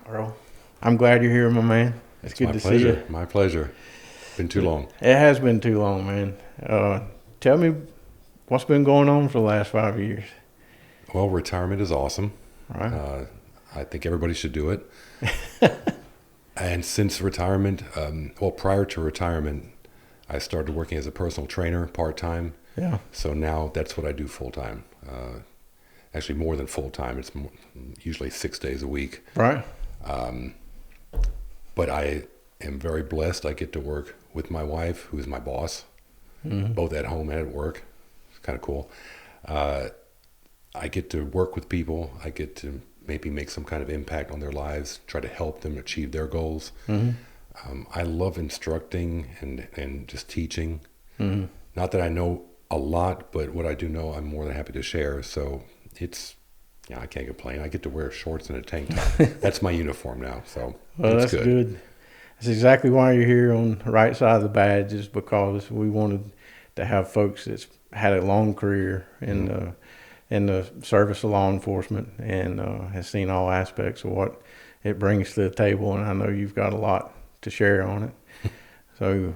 Earl, I'm glad you're here, my man. It's good to see you. My pleasure. Been too long. It has been too long, man. Tell me what's been going on for the last 5 years. Well, retirement is awesome. Right. I think everybody should do it. And since retirement, prior to retirement, I started working as a personal trainer part-time. Yeah. So now that's what I do full-time. Actually, more than full-time. It's usually 6 days a week. Right. But I am very blessed. I get to work with my wife, who is my boss, both at home and at work. It's kind of cool. I get to work with people. I get to maybe make some kind of impact on their lives, try to help them achieve their goals. I love instructing and just teaching. Not that I know a lot, but what I do know, I'm more than happy to share. So I can't complain. I get to wear shorts and a tank top. That's my uniform now. So That's good. That's exactly why you're here on the right side of the badge, is because we wanted to have folks that's had a long career in the service of law enforcement and has seen all aspects of what it brings to the table. And I know you've got a lot to share on it. So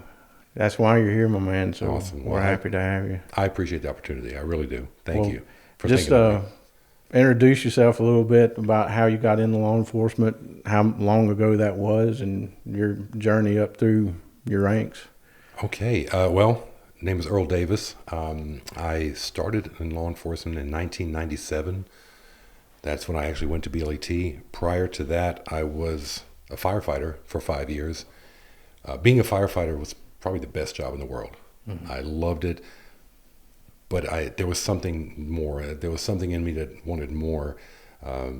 that's why you're here, my man. So awesome. We're happy to have you. I appreciate the opportunity. I really do. Thank you for just thinking of me. Introduce yourself a little bit about how you got into law enforcement, how long ago that was, and your journey up through your ranks. Okay. Name is Erle Davis. I started in law enforcement in 1997. That's when I actually went to BLET. Prior to that, I was a firefighter for 5 years. Being a firefighter was probably the best job in the world. I loved it, but there was something more. There was something in me that wanted more. I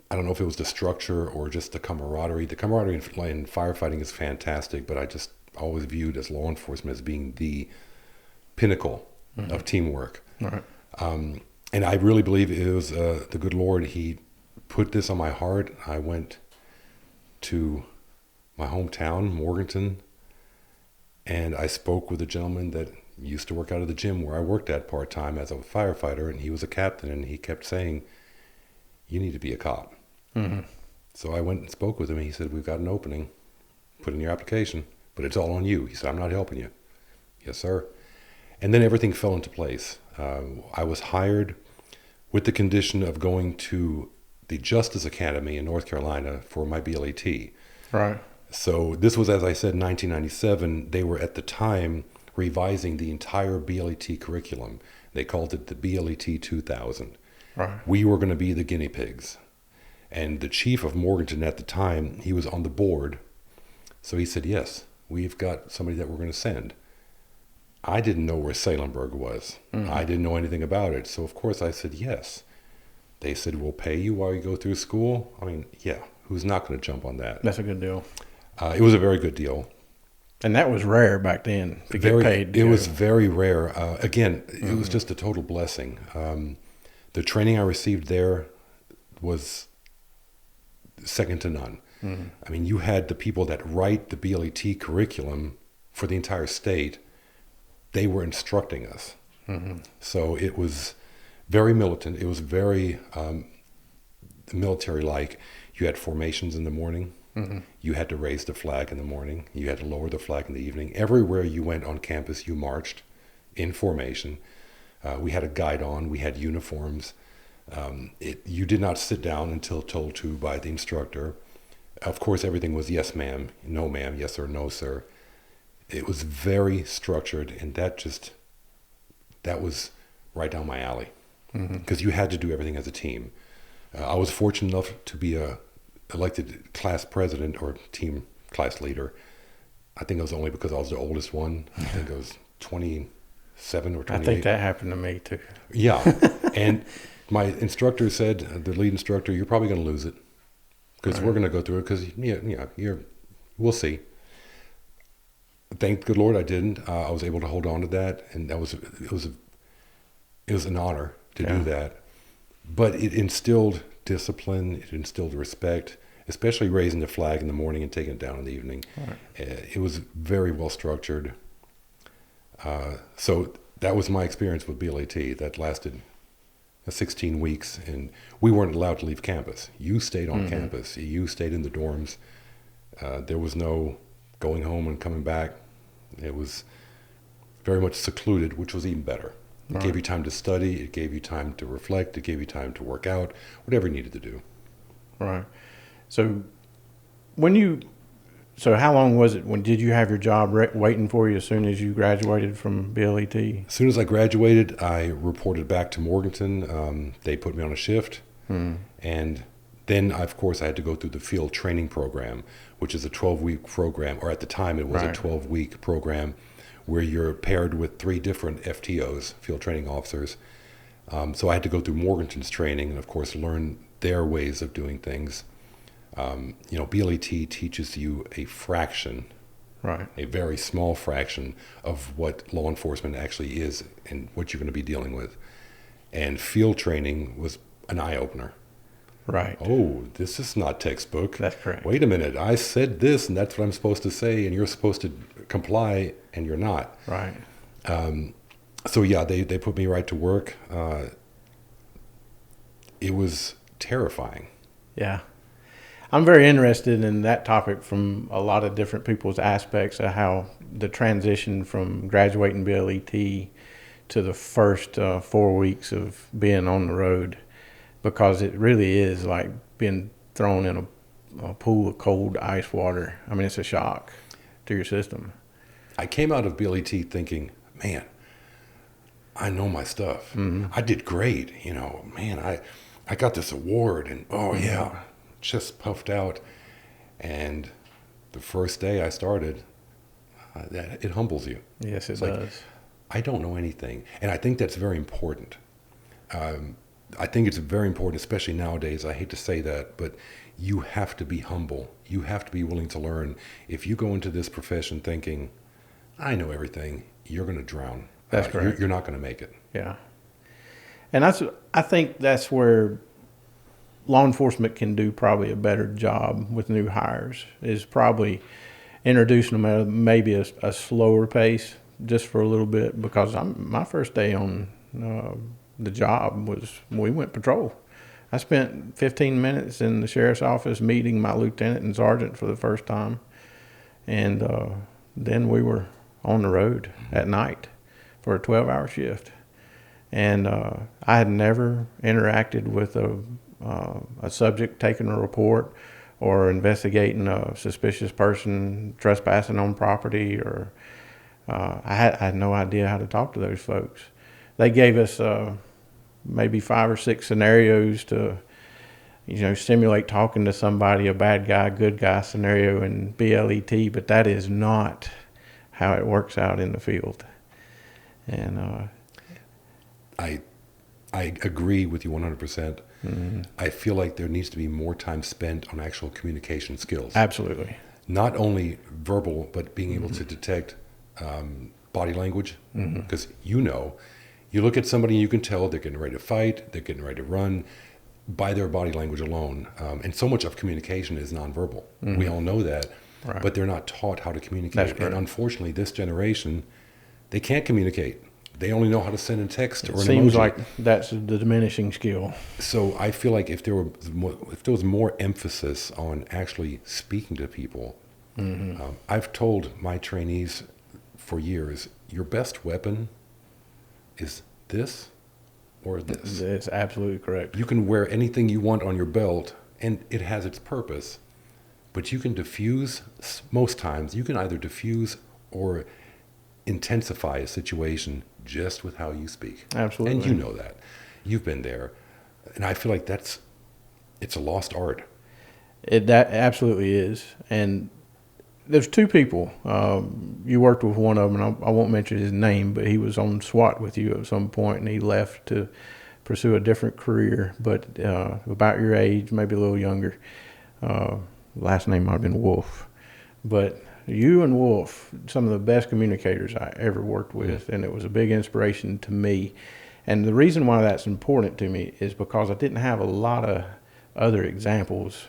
don't know if it was the structure or just the camaraderie. The camaraderie in firefighting is fantastic, but I just always viewed as law enforcement as being the pinnacle of teamwork. Right. And I really believe it was the good Lord. He put this on my heart. I went to my hometown, Morganton, and I spoke with a gentleman that used to work out of the gym where I worked at part-time as a firefighter, and he was a captain, and he kept saying, "You need to be a cop." So I went and spoke with him, and he said, "We've got an opening. Put in your application, but it's all on you." He said, "I'm not helping you." "Yes, sir." And then everything fell into place. I was hired with the condition of going to the Justice Academy in North Carolina for my BLET. Right. So this was, as I said, 1997. They were at the time revising the entire BLET curriculum. They called it the BLET 2000. Right. We were going to be the guinea pigs. And the chief of Morganton at the time, he was on the board. So he said, "Yes, we've got somebody that we're going to send." I didn't know where Salemburg was. I didn't know anything about it. So, of course, I said yes. They said, "We'll pay you while you go through school." I mean, yeah, who's not going to jump on that? That's a good deal. It was a very good deal. And that was rare back then to get paid. It was very rare. Again, it was just a total blessing. The training I received there was second to none. I mean, you had the people that write the BLET curriculum for the entire state. They were instructing us. So it was very militant. It was very military-like. You had formations in the morning. You had to raise the flag in the morning. You had to lower the flag in the evening. Everywhere you went on campus, you marched in formation. We had a guide on. We had uniforms. You did not sit down until told to by the instructor. Of course, everything was yes, ma'am, no, ma'am, yes, sir, no, sir. It was very structured, and that was right down my alley, because you had to do everything as a team. I was fortunate enough to be elected class president or team class leader. I think it was only because I was the oldest one. I think I was 27 or 28. I think that happened to me too. Yeah. And my instructor said, the lead instructor, "You're probably going to lose it because we're going to go through it because we'll see." Thank the good Lord I didn't. I was able to hold on to that, and it was an honor to do that. But it instilled discipline. It instilled respect, especially raising the flag in the morning and taking it down in the evening. Right. It was very well structured. So that was my experience with BLET. That lasted 16 weeks, and we weren't allowed to leave campus. You stayed on campus. You stayed in the dorms. There was no going home and coming back. It was very much secluded, which was even better. It gave you time to study. It gave you time to reflect. It gave you time to work out, whatever you needed to do. Right. So how long was it? When did you have your job waiting for you as soon as you graduated from BLET? As soon as I graduated, I reported back to Morganton. They put me on a shift. And then, of course, I had to go through the field training program, which is a 12-week program, or at the time it was a 12-week program where you're paired with 3 different FTOs, field training officers. So I had to go through Morganton's training and, of course, learn their ways of doing things. BLET teaches you a fraction, a very small fraction of what law enforcement actually is and what you're going to be dealing with. And field training was an eye-opener. Right. Oh, this is not textbook. That's correct. Wait a minute. I said this, and that's what I'm supposed to say, and you're supposed to comply, and you're not. Right. So, yeah, they put me right to work. It was terrifying. Yeah. I'm very interested in that topic from a lot of different people's aspects of how the transition from graduating BLET to the first 4 weeks of being on the road, because it really is like being thrown in a pool of cold ice water. I mean, it's a shock to your system. I came out of BLET thinking, man, I know my stuff. I did great. I got this award, and just puffed out. And the first day I started, it humbles you. Yes, it does. I don't know anything. And I think that's very important. I think it's very important, especially nowadays. I hate to say that, but you have to be humble. You have to be willing to learn. If you go into this profession thinking, I know everything, you're going to drown. That's correct. You're not going to make it. Yeah. And I think that's where law enforcement can do probably a better job with new hires, is probably introducing them at maybe a slower pace just for a little bit, because my first day on the job was, we went patrol. I spent 15 minutes in the sheriff's office meeting my lieutenant and sergeant for the first time. And then we were on the road at night for a 12-hour shift. And I had never interacted with a subject taking a report or investigating a suspicious person trespassing on property, or I had no idea how to talk to those folks. They gave us maybe 5 or 6 scenarios to, simulate talking to somebody, a bad guy, good guy scenario in BLET, but that is not how it works out in the field. And I agree with you 100%. I feel like there needs to be more time spent on actual communication skills. Absolutely. Not only verbal, but being able to detect body language. Because you look at somebody and you can tell they're getting ready to fight, they're getting ready to run by their body language alone. And so much of communication is nonverbal. We all know that, but they're not taught how to communicate. And unfortunately, this generation, they can't communicate. They only know how to send a text or an emoji. It seems like that's the diminishing skill. So I feel like if there was more emphasis on actually speaking to people, I've told my trainees for years, your best weapon is this or this. It's absolutely correct. You can wear anything you want on your belt, and it has its purpose, but you can diffuse. Most times, you can either diffuse or intensify a situation just with how you speak. Absolutely. And you know that. You've been there. And I feel like it's a lost art. That absolutely is. And there's 2 people. You worked with one of them, and I won't mention his name, but he was on SWAT with you at some point, and he left to pursue a different career, but about your age, maybe a little younger. Last name might have been Wolf. But you and Wolf, some of the best communicators I ever worked with, and it was a big inspiration to me. And the reason why that's important to me is because I didn't have a lot of other examples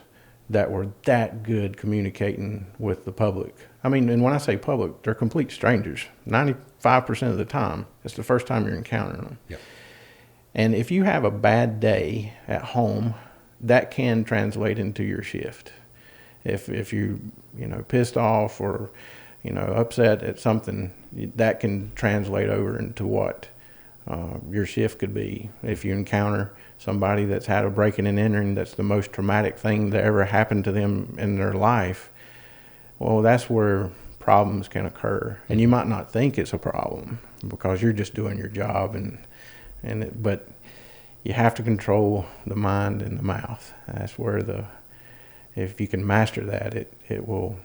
that were that good communicating with the public. I mean, and when I say public, they're complete strangers. 95% of the time, it's the first time you're encountering them. Yep. And if you have a bad day at home, that can translate into your shift. If you pissed off or upset at something, that can translate over into what your shift could be. If you encounter somebody that's had a breaking and entering that's the most traumatic thing that ever happened to them in their life, well, that's where problems can occur. And you might not think it's a problem because you're just doing your job, but you have to control the mind and the mouth. That's where if you can master that, it will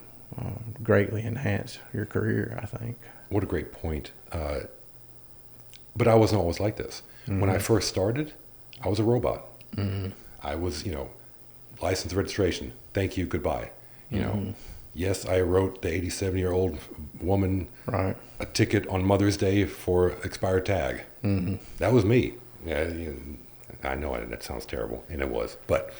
greatly enhance your career, I think. What a great point. But I wasn't always like this. Mm-hmm. When I first started, I was a robot. Mm-hmm. I was, license, registration, thank you, goodbye. Yes, I wrote the 87-year-old woman a ticket on Mother's Day for expired tag. Mm-hmm. That was me. Yeah, I know that sounds terrible, and it was. But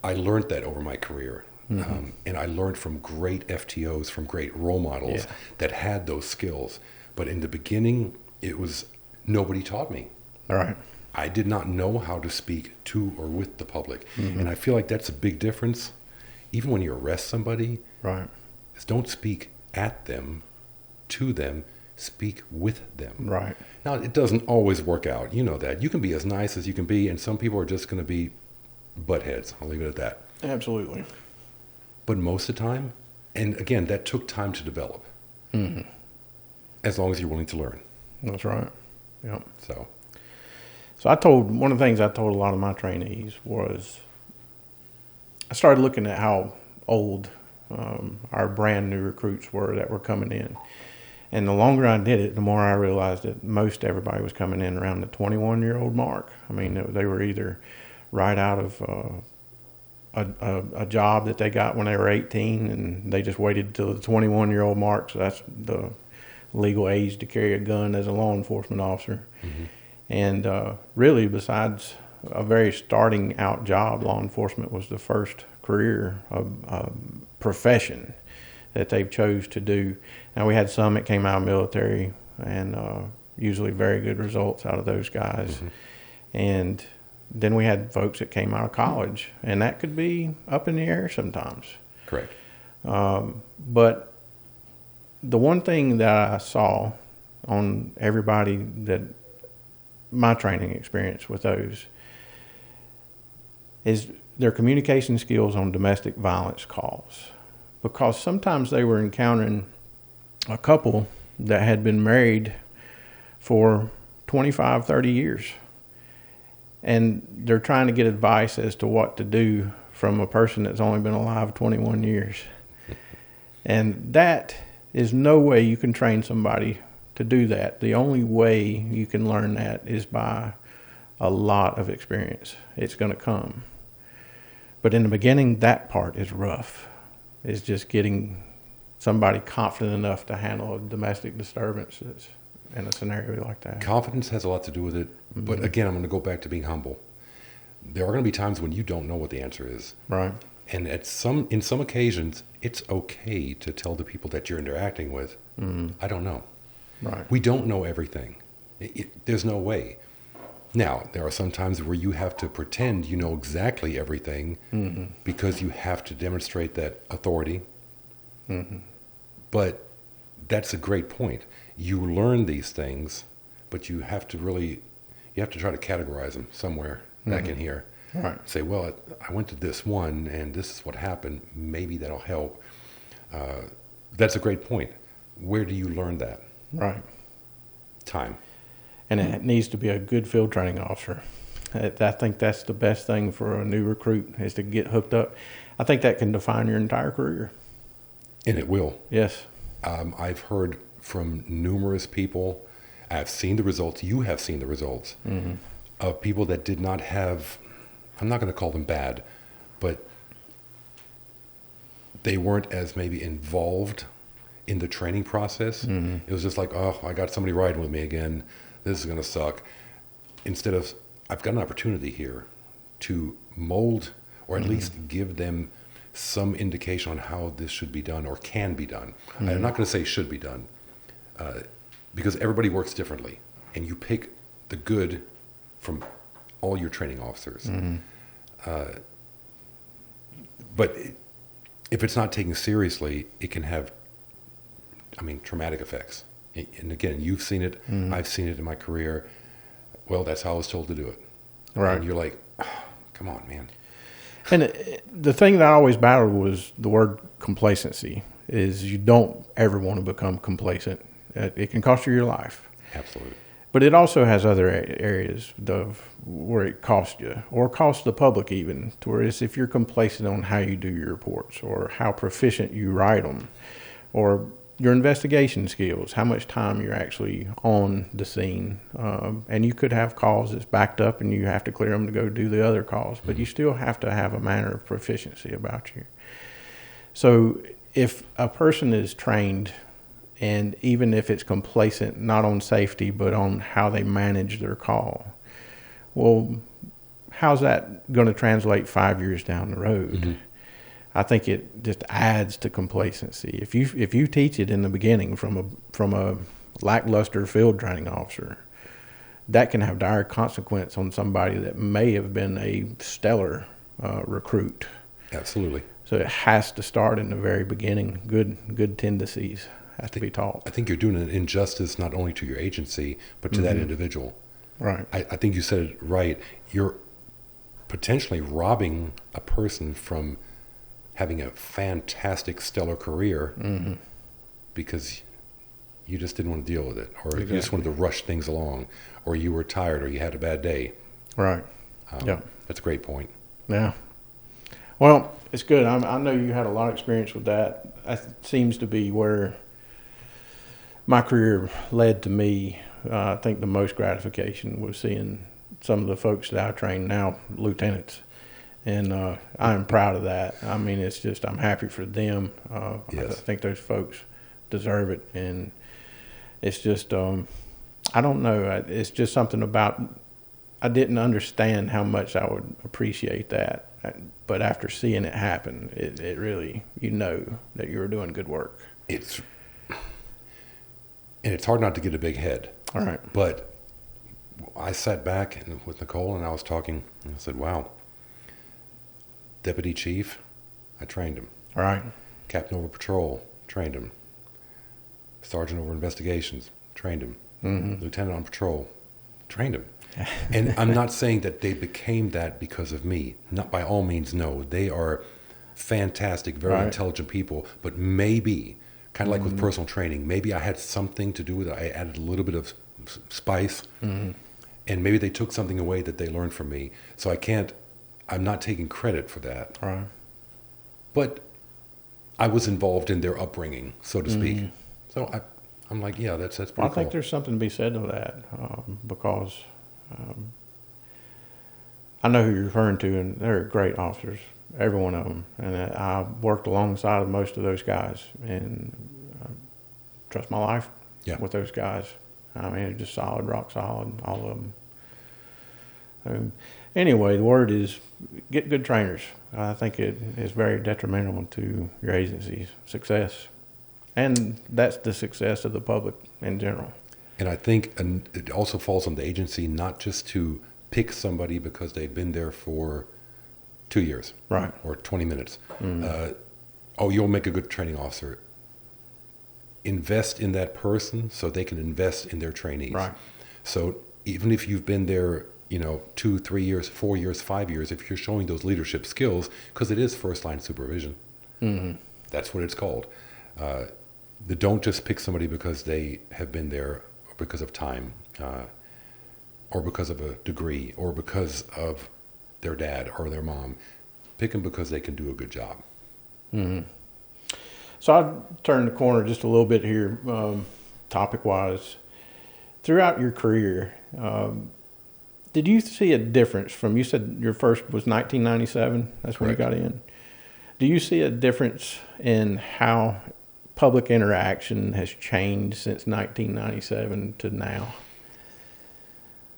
I learned that over my career. Mm-hmm. And I learned from great FTOs, from great role models that had those skills. But in the beginning, nobody taught me. All right. I did not know how to speak to or with the public. Mm-hmm. And I feel like that's a big difference. Even when you arrest somebody, is don't speak at them, to them, speak with them. Right. Now, it doesn't always work out. You know that. You can be as nice as you can be, and some people are just going to be butt heads. I'll leave it at that. Absolutely. But most of the time, and again, that took time to develop. Mm-hmm. As long as you're willing to learn. That's right. Yeah. So one of the things I told a lot of my trainees was I started looking at how old our brand new recruits were that were coming in. And the longer I did it, the more I realized that most everybody was coming in around the 21-year-old mark. I mean, they were either right out of a job that they got when they were 18, and they just waited until the 21-year-old mark. So that's the legal age to carry a gun as a law enforcement officer. Mm-hmm. And really, besides a very starting out job, law enforcement was the first career profession that they've chose to do. Now, we had some that came out of military, and usually very good results out of those guys. Mm-hmm. And then we had folks that came out of college, and that could be up in the air sometimes. Correct. But the one thing that I saw on everybody that my training experience with those is their communication skills on domestic violence calls. Because sometimes they were encountering a couple that had been married for 25, 30 years. And they're trying to get advice as to what to do from a person that's only been alive 21 years. And that is no way you can train somebody to do that. The only way you can learn that is by a lot of experience. It's going to come. But in the beginning, that part is rough. It's just getting somebody confident enough to handle a domestic disturbance in a scenario like that. Confidence has a lot to do with it. Mm-hmm. But again, I'm going to go back to being humble. There are going to be times when you don't know what the answer is. Right. And in some occasions, it's okay to tell the people that you're interacting with, I don't know. Right. We don't know everything. There's no way. Now, there are some times where you have to pretend you know exactly everything because you have to demonstrate that authority. Mm-hmm. But that's a great point. You learn these things, but you have to try to categorize them somewhere back in here. Right. Say, well, I went to this one, and this is what happened. Maybe that'll help. That's a great point. Where do you learn that? Right. Time. And it needs to be a good field training officer. I think that's the best thing for a new recruit is to get hooked up. I think that can define your entire career. And it will. Yes. I've heard from numerous people. I've seen the results. You have seen the results of people that did not have, I'm not going to call them bad, but they weren't as maybe involved in the training process. It was just like, oh, I got somebody riding with me again. This is going to suck. Instead of, I've got an opportunity here to mold or at least give them some indication on how this should be done or can be done. I'm not going to say should be done because everybody works differently. And you pick the good from all your training officers. But if it's not taken seriously, it can have, traumatic effects. And again, you've seen it. I've seen it in my career. Well, that's how I was told to do it. Right. And you're like, oh, come on, man. And the thing that I always battled was the word complacency. Is you don't ever want to become complacent. It can cost you your life. Absolutely. But it also has other areas where it costs you, or costs the public even, to where it's if you're complacent on how you do your reports, or how proficient you write them, or your investigation skills, how much time you're actually on the scene. And you could have calls that's backed up and you have to clear them to go do the other calls, but you still have to have a manner of proficiency about you. So if a person is trained, and even if it's complacent, not on safety, but on how they manage their call, well, how's that going to translate 5 years down the road? I think it just adds to complacency. If you teach it in the beginning from a lackluster field training officer, that can have dire consequence on somebody that may have been a stellar recruit. Absolutely. So it has to start in the very beginning. Good tendencies have to be taught. I think you're doing an injustice not only to your agency, but to that individual. Right. I think you said it right. You're potentially robbing a person from having a fantastic, stellar career because you just didn't want to deal with it, or you just wanted to rush things along, or you were tired, or you had a bad day. Right. Yeah. That's a great point. Yeah. Well, it's good. I know you had a lot of experience with that. That seems to be where my career led to me. I think the most gratification was seeing some of the folks that I train now, lieutenants. And I'm proud of that. It's just, I'm happy for them. Yes. I think those folks deserve it. And it's just, I don't know. It's just something about, I didn't understand how much I would appreciate that. But after seeing it happen, it really, that you were doing good work. And it's hard not to get a big head. All right. But I sat back with Nicole and I was talking, and I said, wow, Deputy Chief, I trained him. All right. Captain over Patrol, trained him. Sergeant over Investigations, trained him. Lieutenant on Patrol, trained him. And I'm not saying that they became that because of me. Not by all means, no. They are fantastic, very intelligent people, but maybe, kind of like with personal training, maybe I had something to do with it. I added a little bit of spice, and maybe they took something away that they learned from me. So I'm not taking credit for that. Right. But I was involved in their upbringing, so to speak. So I'm like, yeah, that's pretty cool. I think there's something to be said to that, because I know who you're referring to, and they're great officers, every one of them. And I worked alongside of most of those guys, and trust my life with those guys. They're just solid, rock solid, all of them. Anyway, the word is get good trainers. I think it is very detrimental to your agency's success. And that's the success of the public in general. And I think it also falls on the agency not just to pick somebody because they've been there for 2 years, right, or 20 minutes. You'll make a good training officer. Invest in that person so they can invest in their trainees. Right. So even if you've been there, 2, 3 years, 4 years, 5 years, if you're showing those leadership skills, because it is first line supervision, that's what it's called. Don't just pick somebody because they have been there, or because of time, or because of a degree, or because of their dad or their mom. Pick them because they can do a good job. So I'd turn the corner just a little bit here, topic-wise. Throughout your career, did you see a difference from, you said your first was 1997, that's when you got in. Do you see a difference in how public interaction has changed since 1997 to now?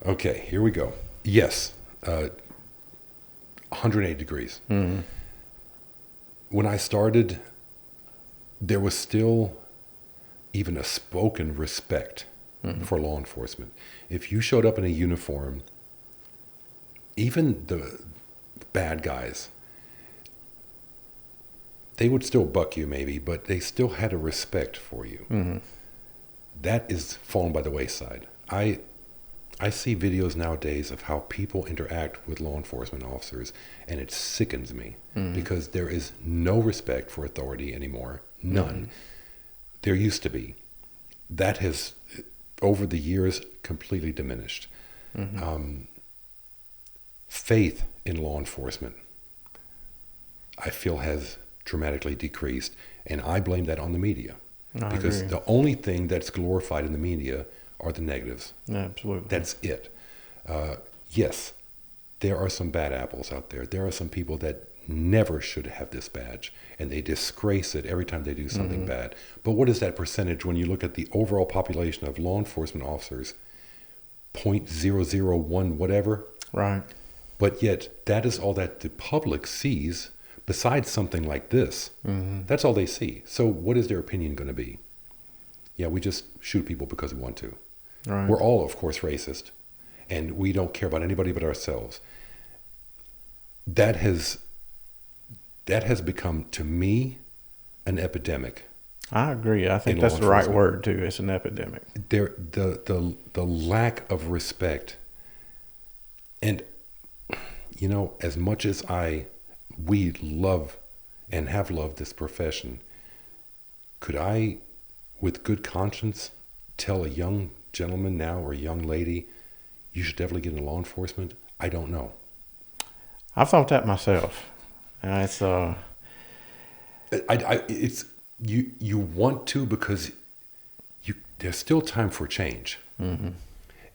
Okay, here we go. Yes, 180 degrees. When I started, there was still even a spoken respect for law enforcement. If you showed up in a uniform even the bad guys, they would still buck you maybe, but they still had a respect for you. Mm-hmm. That is fallen by the wayside. I see videos nowadays of how people interact with law enforcement officers, and it sickens me because there is no respect for authority anymore. None. There used to be. That has, over the years, completely diminished. Faith in law enforcement, I feel, has dramatically decreased, and I blame that on the media. Because the only thing that's glorified in the media are the negatives. Absolutely. That's it. Yes, there are some bad apples out there. There are some people that never should have this badge, and they disgrace it every time they do something bad. But what is that percentage when you look at the overall population of law enforcement officers? 0.001 whatever. Right. But yet, that is all that the public sees. Besides something like this, that's all they see. So what is their opinion going to be? Yeah, we just shoot people because we want to. Right. We're all, of course, racist, and we don't care about anybody but ourselves. That has become, to me, an epidemic. I agree. I think that's the right word too. It's an epidemic. The lack of respect, and as much as we love and have loved this profession, could I, with good conscience, tell a young gentleman now or a young lady, you should definitely get into law enforcement? I don't know. I've thought that myself. It's it's you want to, because there's still time for change,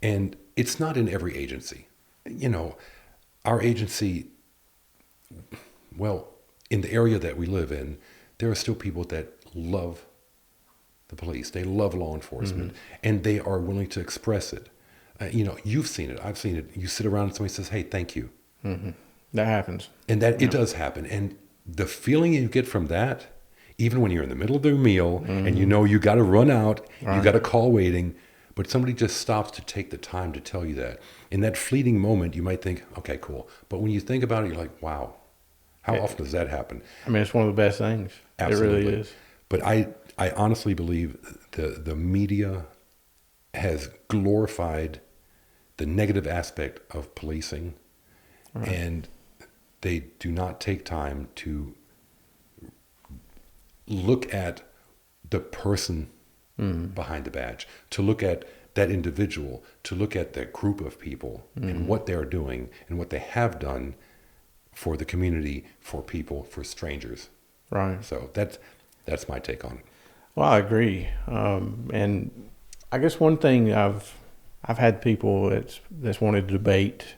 and it's not in every agency. Our agency. Well, in the area that we live in, there are still people that love the police. They love law enforcement, and they are willing to express it. You've seen it. I've seen it. You sit around and somebody says, "Hey, thank you." That happens. And that it does happen. And the feeling you get from that, even when you're in the middle of their meal and you got to run out, you got a call waiting, but somebody just stops to take the time to tell you that. In that fleeting moment, you might think, okay, cool. But when you think about it, you're like, wow, how often does that happen? I mean, it's one of the best things. Absolutely. It really is. But I honestly believe the media has glorified the negative aspect of policing, and they do not take time to look at the person behind the badge, to look at that individual, to look at that group of people and what they're doing and what they have done for the community, for people, for strangers. Right. So that's my take on it. Well, I agree. And I guess one thing I've had people that's wanted to debate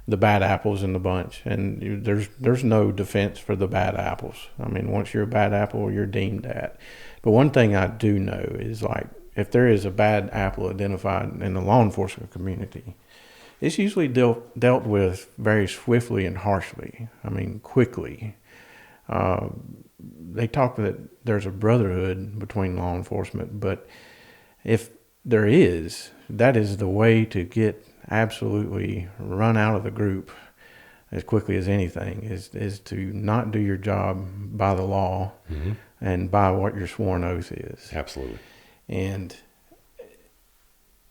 the bad apples in the bunch, and there's no defense for the bad apples. I mean, once you're a bad apple, you're deemed that. But one thing I do know is, like, if there is a bad apple identified in the law enforcement community, it's usually dealt with very swiftly and harshly. I mean, quickly. They talk that there's a brotherhood between law enforcement, but if there is, that is the way to get absolutely run out of the group as quickly as anything, is to not do your job by the law and by what your sworn oath is. Absolutely. And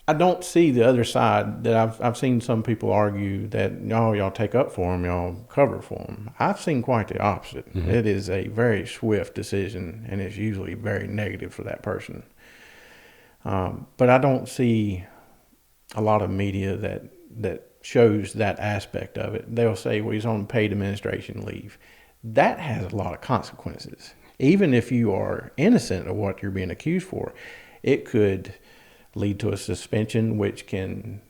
I don't see the other side that I've seen some people argue that y'all take up for them, y'all cover for them. I've seen quite the opposite. It is a very swift decision, and it's usually very negative for that person. But I don't see a lot of media that shows that aspect of it. They'll say, well, he's on paid administration leave. That has a lot of consequences. Even if you are innocent of what you're being accused for, it could lead to a suspension, which can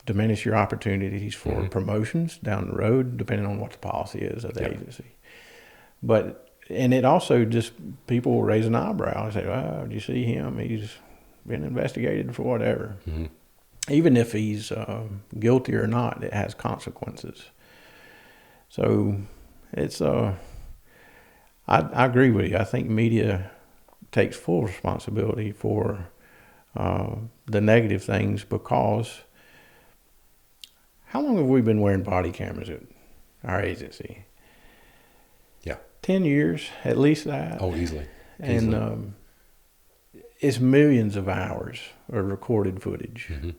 diminish your opportunities for promotions down the road, depending on what the policy is of the agency. And it also just, people will raise an eyebrow and say, oh, did you see him? He's been investigated for whatever. Even if he's guilty or not, it has consequences. So it's, I agree with you. I think media takes full responsibility for the negative things, because How long have we been wearing body cameras at our agency? Yeah. 10 years, at least that. Oh, easily. And it's millions of hours of recorded footage. Mm-hmm.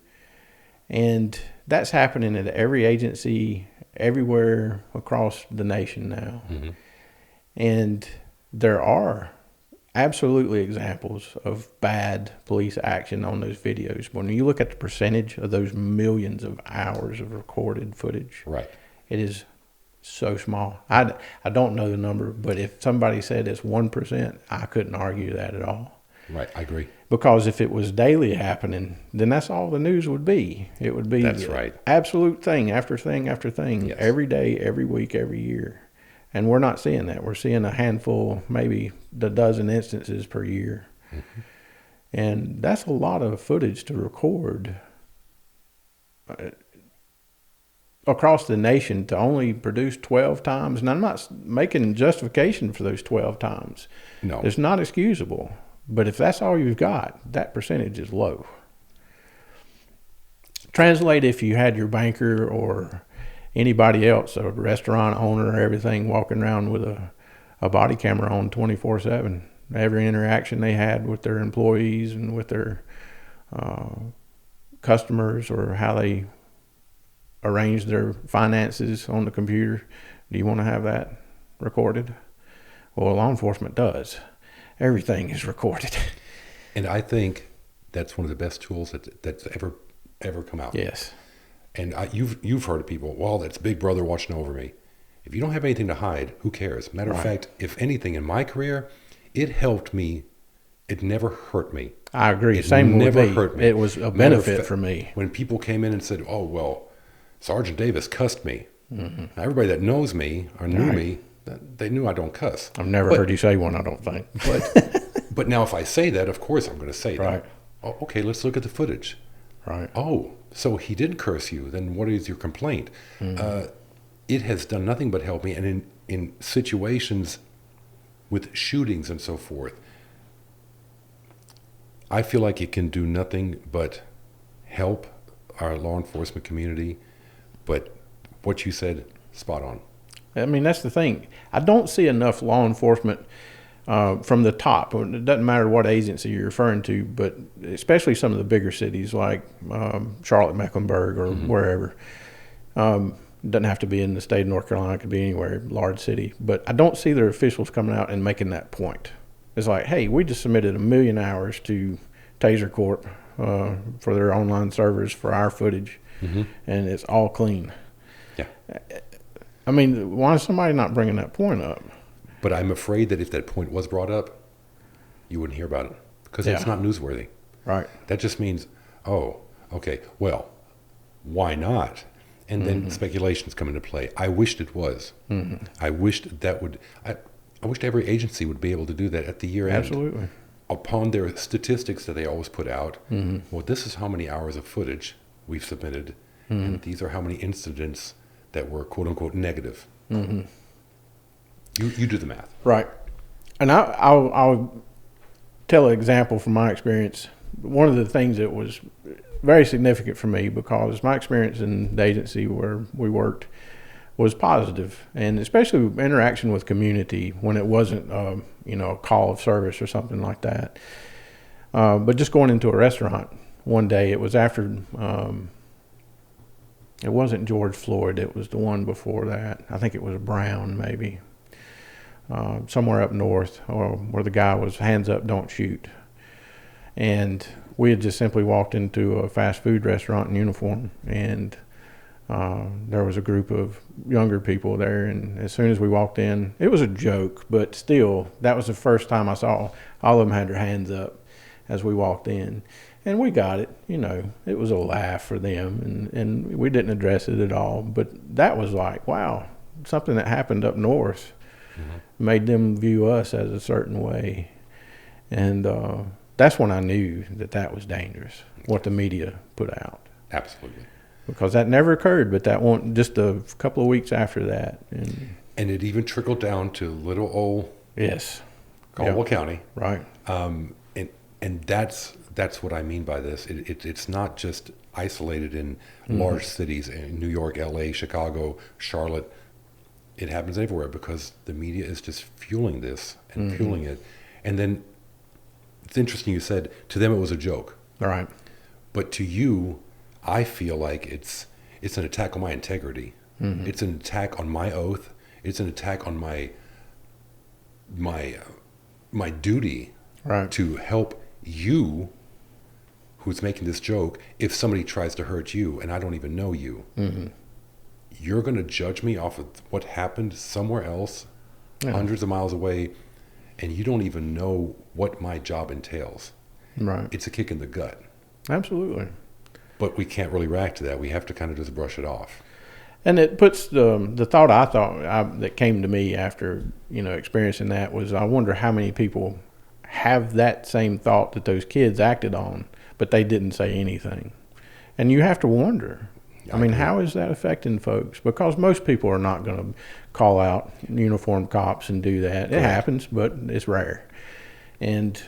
And that's happening at every agency, everywhere across the nation now. Mm-hmm. And there are absolutely examples of bad police action on those videos. When you look at the percentage of those millions of hours of recorded footage, Right. it is so small. I don't know the number, but if somebody said it's 1%, I couldn't argue that at all. Right, I agree. Because if it was daily happening, then that's all the news would be. It would be That's right. Absolute thing after thing after thing, Yes. every day, every week, every year. And we're not seeing that. We're seeing a handful, maybe a dozen instances per year. Mm-hmm. And that's a lot of footage to record across the nation to only produce 12 times. And I'm not making justification for those 12 times. No. It's not excusable. But if that's all you've got, that percentage is low. Translate if you had your banker or anybody else, a restaurant owner or everything, walking around with a body camera on 24/7. Every interaction they had with their employees and with their customers, or how they arrange their finances on the computer. Do you want to have that recorded? Well, law enforcement does. Everything is recorded. And I think that's one of the best tools that's ever come out. Yes. And you've heard of people, well, that's Big Brother watching over me. If you don't have anything to hide, who cares? Matter of fact, if anything in my career, it helped me. It never hurt me. I agree. It Same never with me. hurt me. It was a benefit for me. When people came in and said, oh, well, Sgt Davis cussed me. Mm-hmm. Now, everybody that knows me or knew Right. me, they knew I don't cuss. I've never heard you say one, I don't think. But now if I say that, of course I'm going to say Right. that. Oh, okay, let's look at the footage. Right. Oh, so he did curse you. Then what is your complaint? Mm-hmm. It has done nothing but help me. And in situations with shootings and so forth, I feel like it can do nothing but help our law enforcement community. But what you said, spot on. I mean, that's the thing. I don't see enough law enforcement from the top. It doesn't matter what agency you're referring to, but especially some of the bigger cities like Charlotte, Mecklenburg, or Mm-hmm. wherever. It doesn't have to be in the state of North Carolina. It could be anywhere, large city. But I don't see their officials coming out and making that point. It's like, hey, we just submitted 1 million hours to Taser Corp for their online servers for our footage, Mm-hmm. and it's all clean. Yeah. I mean, why is somebody not bringing that point up? But I'm afraid that if that point was brought up, you wouldn't hear about it because it's Yeah. not newsworthy. Right. That just means, oh, okay, well, why not? And then speculations come into play. I wished it was. Mm-hmm. I wished that would. I wished every agency would be able to do that at the year end. Absolutely. Upon their statistics that they always put out, Mm-hmm. well, this is how many hours of footage we've submitted, Mm-hmm. and these are how many incidents that were quote unquote negative. Mm-hmm. You do the math. Right. And I'll tell an example from my experience. One of the things that was very significant for me, because my experience in the agency where we worked was positive, and especially interaction with community when it wasn't, a call of service or something like that. But just going into a restaurant one day, it was after, it wasn't George Floyd, it was the one before that. I think it was Brown, maybe. Somewhere up north, where the guy was hands up, don't shoot. And we had just simply walked into a fast food restaurant in uniform, and there was a group of younger people there. And as soon as we walked in, it was a joke, but still, that was the first time I saw all of them had their hands up as we walked in. And we got it, it was a laugh for them, and we didn't address it at all. But that was like, wow, something that happened up north made them view us as a certain way. And that's when I knew that was dangerous, what the media put out. Absolutely. Because that never occurred, but that one, just a couple of weeks after that. And it even trickled down to little old Yes. Caldwell County. Right. And that's what I mean by this. It's not just isolated in large cities in New York, LA, Chicago, Charlotte. It happens everywhere because the media is just fueling this and fueling it. And then it's interesting you said to them it was a joke. Right. But to you, I feel like it's an attack on my integrity. It's an attack on my oath. It's an attack on my duty to help you who's making this joke. If somebody tries to hurt you and I don't even know you, you're going to judge me off of what happened somewhere else, hundreds of miles away, and you don't even know what my job entails. Right. It's a kick in the gut. Absolutely. But we can't really react to that. We have to kind of just brush it off. And it puts the thought that came to me after, experiencing that was, I wonder how many people have that same thought that those kids acted on, but they didn't say anything. And you have to wonder, how is that affecting folks? Because most people are not going to call out uniformed cops and do that. Correct. It happens, but it's rare. And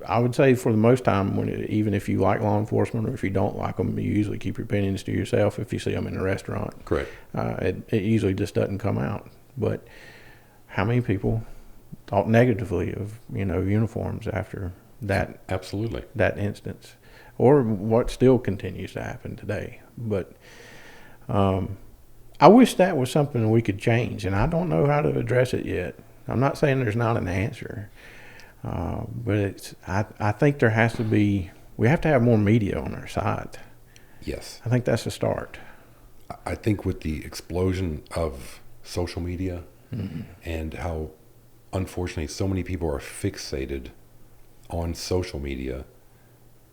I would say for the most time, even if you like law enforcement or if you don't like them, you usually keep your opinions to yourself if you see them in a restaurant. Correct. It usually just doesn't come out. But how many people thought negatively of, uniforms after that? Absolutely. That instance, or what still continues to happen today. But I wish that was something we could change, and I don't know how to address it yet. I'm not saying there's not an answer. But I think there has to be, we have to have more media on our side. Yes. I think that's a start. I think with the explosion of social media and how unfortunately so many people are fixated on social media,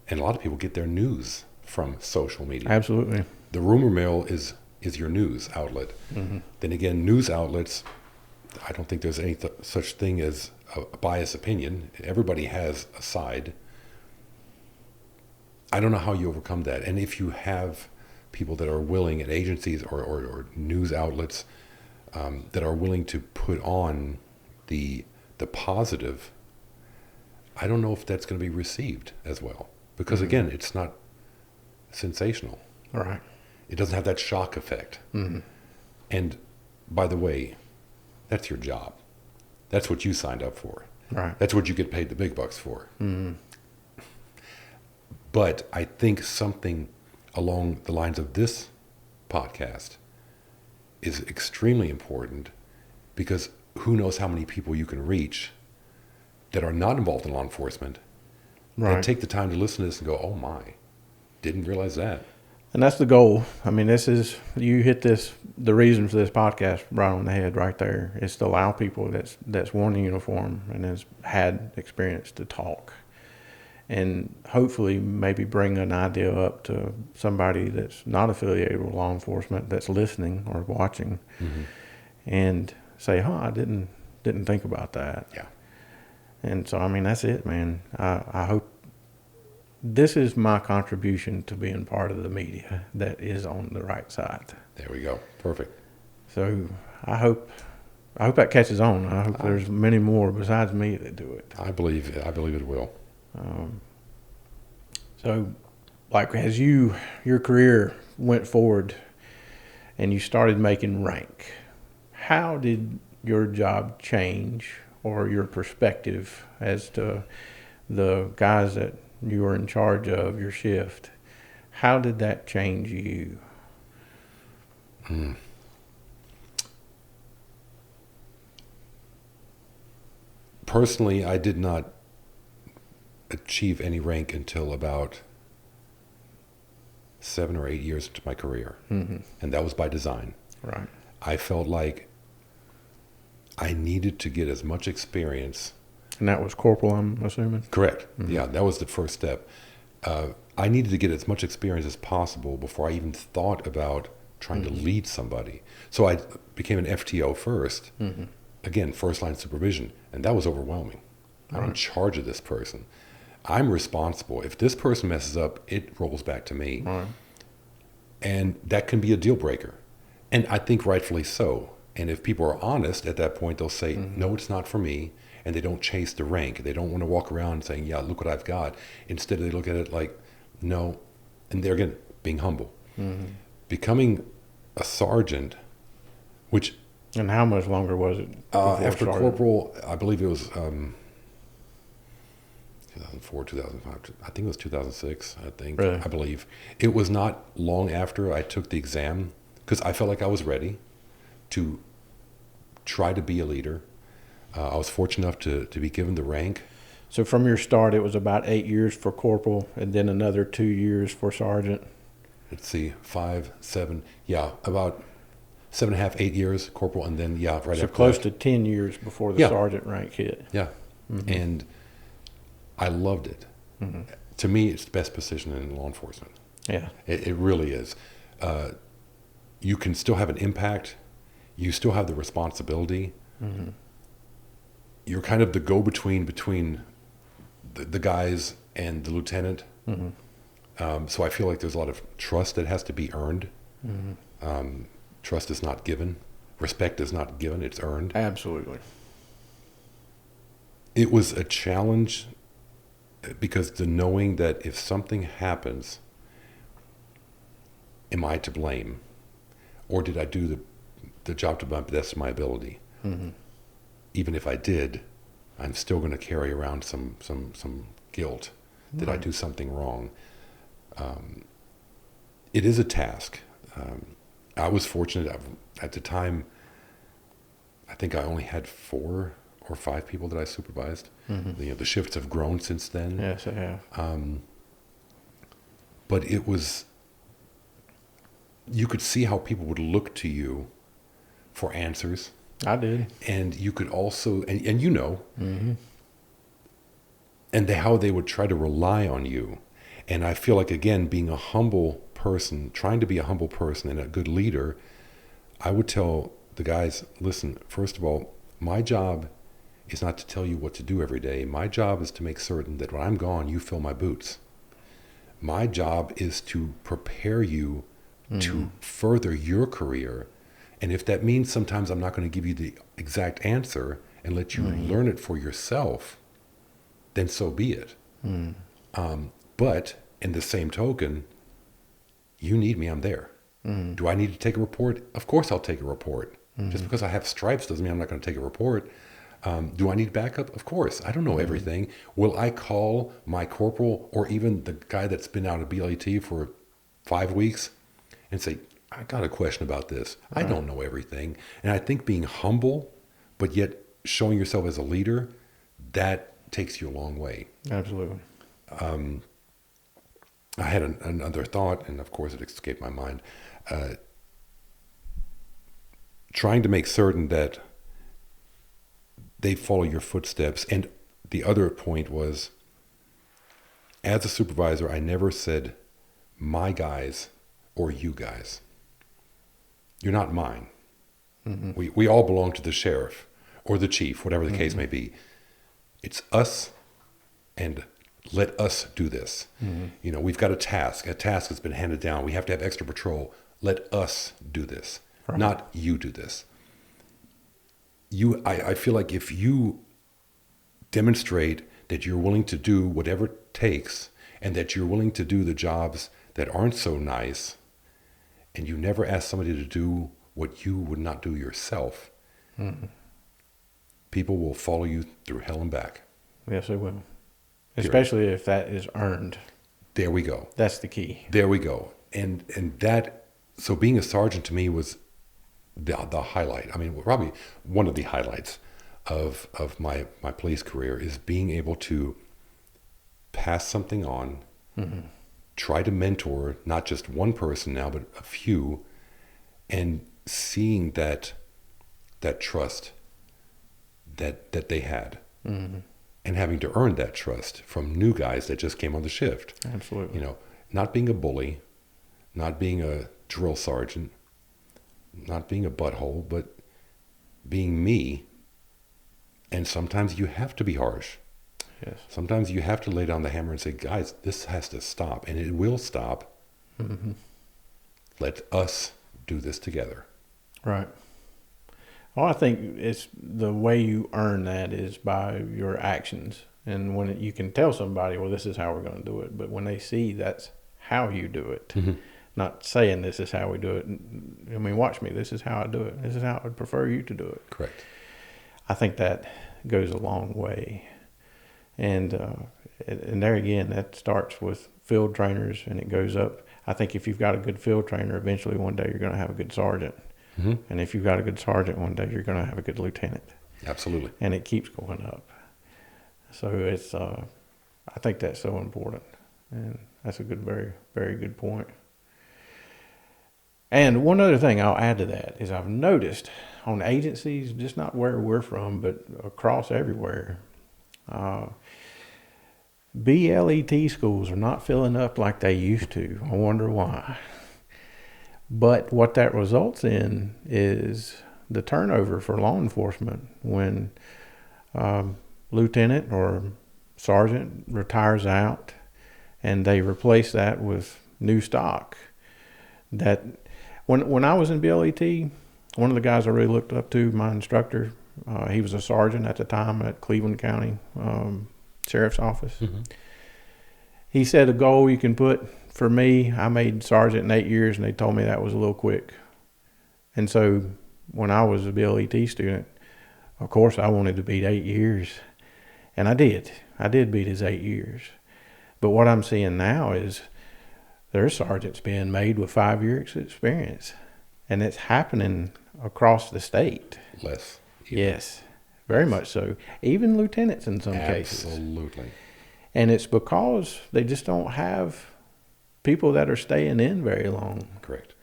and a lot of people get their news from social media. Absolutely. The rumor mill is your news outlet. Then again, news outlets, I don't think there's any such thing as a biased opinion. Everybody has a side. I don't know how you overcome that. And if you have people that are willing, and agencies or news outlets that are willing to put on the positive, I don't know if that's going to be received as well. Because again, it's not sensational. All right. It doesn't have that shock effect. And by the way, that's your job. That's what you signed up for. Right. That's what you get paid the big bucks for. But I think something along the lines of this podcast is extremely important, because who knows how many people you can reach that are not involved in law enforcement and take the time to listen to this and go, oh my, didn't realize that. And that's the goal. You hit the reason for this podcast right on the head right there. Is to allow people that's worn a uniform and has had experience to talk, and hopefully maybe bring an idea up to somebody that's not affiliated with law enforcement that's listening or watching, and say, I didn't think about that. Yeah. And so, that's it, man. I hope this is my contribution to being part of the media that is on the right side. There we go. Perfect. So I hope that catches on. I hope there's many more besides me that do it. I believe it will. So, like, as your career went forward and you started making rank, how did your job change, or your perspective as to the guys that you were in charge of, your shift? How did that change you? Personally, I did not achieve any rank until about 7 or 8 years into my career. And that was by design. Right. I felt like I needed to get as much experience. And that was corporal, I'm assuming? Correct. Yeah, that was the first step. I needed to get as much experience as possible before I even thought about trying to lead somebody. So I became an FTO first. Again, first line supervision. And that was overwhelming. I'm in charge of this person. I'm responsible. If this person messes up, it rolls back to me. And that can be a deal breaker. And I think rightfully so. And if people are honest at that point, they'll say, no, it's not for me. And they don't chase the rank. They don't want to walk around saying, yeah, look what I've got. Instead, they look at it like, no, and there again, being humble. Becoming a sergeant, which And how much longer was it before after sergeant? corporal, I believe it was 2004, 2005. I think it was 2006. I think Really? I believe it was not long after I took the exam because I felt like I was ready to try to be a leader. I was fortunate enough to be given the rank. So from your start, it was about 8 years for corporal, and then another 2 years for sergeant. Let's see, 5, 7, about 7.5, 8 years corporal, and then right So after close that. to 10 years before the Yeah. sergeant rank hit. Yeah, and I loved it. To me, it's the best position in law enforcement. Yeah. It really is. You can still have an impact. You still have the responsibility. You're kind of the go-between between the guys and the lieutenant. So I feel like there's a lot of trust that has to be earned. Trust is not given. Respect is not given. It's earned. Absolutely. It was a challenge because the knowing that if something happens, am I to blame? Or did I do the job to the best of my ability? Even if I did, I'm still going to carry around some guilt. Did I do something wrong? It is a task. I was fortunate at the time. I think I only had 4 or 5 people that I supervised. The shifts have grown since then. Yes, I have. But it was, you could see how people would look to you for answers. I did. And you could also, and and how they would try to rely on you. And I feel like, again, being a humble person, trying to be a humble person and a good leader, I would tell the guys, listen, first of all, my job is not to tell you what to do every day. My job is to make certain that when I'm gone, you fill my boots. My job is to prepare you to further your career. And if that means sometimes I'm not going to give you the exact answer and let you learn it for yourself, then so be it. But in the same token, you need me, I'm there. Do I need to take a report? Of course I'll take a report. Just because I have stripes doesn't mean I'm not going to take a report. Do I need backup? Of course. I don't know everything. Will I call my corporal or even the guy that's been out of BLET for 5 weeks and say, I got a question about this. I don't know everything. And I think being humble, but yet showing yourself as a leader, that takes you a long way. Absolutely. I had another thought, and of course it escaped my mind. Trying to make certain that they follow your footsteps. And the other point was, as a supervisor, I never said, my guys or you guys. You're not mine. We all belong to the sheriff or the chief, whatever the case may be. It's us, and let us do this. We've got a task. A task has been handed down. We have to have extra patrol. Let us do this, not you do this. I feel like if you demonstrate that you're willing to do whatever it takes and that you're willing to do the jobs that aren't so nice, and you never ask somebody to do what you would not do yourself, people will follow you through hell and back. Yes, they will. Especially if that is earned. There we go. That's the key. There we go. And that, so being a sergeant to me was the highlight. I mean, probably one of the highlights of my police career is being able to pass something on, try to mentor not just one person now, but a few, and seeing that trust that they had, and having to earn that trust from new guys that just came on the shift. Absolutely. Not being a bully, not being a drill sergeant, not being a butthole, but being me. And sometimes you have to be harsh. Yes. Sometimes you have to lay down the hammer and say, guys, this has to stop, and it will stop. Let us do this together. Right. Well, I think it's the way you earn that is by your actions. And when you can tell somebody, well, this is how we're going to do it. But when they see that's how you do it. Mm-hmm. Not saying this is how we do it. I mean, watch me. This is how I do it. This is how I would prefer you to do it. Correct. I think that goes a long way. And there again, that starts with field trainers and it goes up. I think if you've got a good field trainer, eventually one day you're going to have a good sergeant. Mm-hmm. And if you've got a good sergeant, one day you're going to have a good lieutenant. Absolutely. And it keeps going up. So it's, I think that's so important. And that's a good, very, very good point. And one other thing I'll add to that is I've noticed on agencies, just not where we're from, but across everywhere, BLET schools are not filling up like they used to. I wonder why. But what that results in is the turnover for law enforcement when lieutenant or sergeant retires out and they replace that with new stock. That when I was in BLET, one of the guys I really looked up to, my instructor, he was a sergeant at the time at Cleveland County Sheriff's Office. Mm-hmm. He said a goal you can put, for me, I made sergeant in 8 years and they told me that was a little quick. And so when I was a BLET student, of course I wanted to beat 8 years. And I did. I did beat his 8 years. But what I'm seeing now is there's sergeants being made with 5 years experience. And it's happening across the state. Less. Yes, very much so. Even lieutenants in some cases. Absolutely. And it's because they just don't have people that are staying in very long. Correct.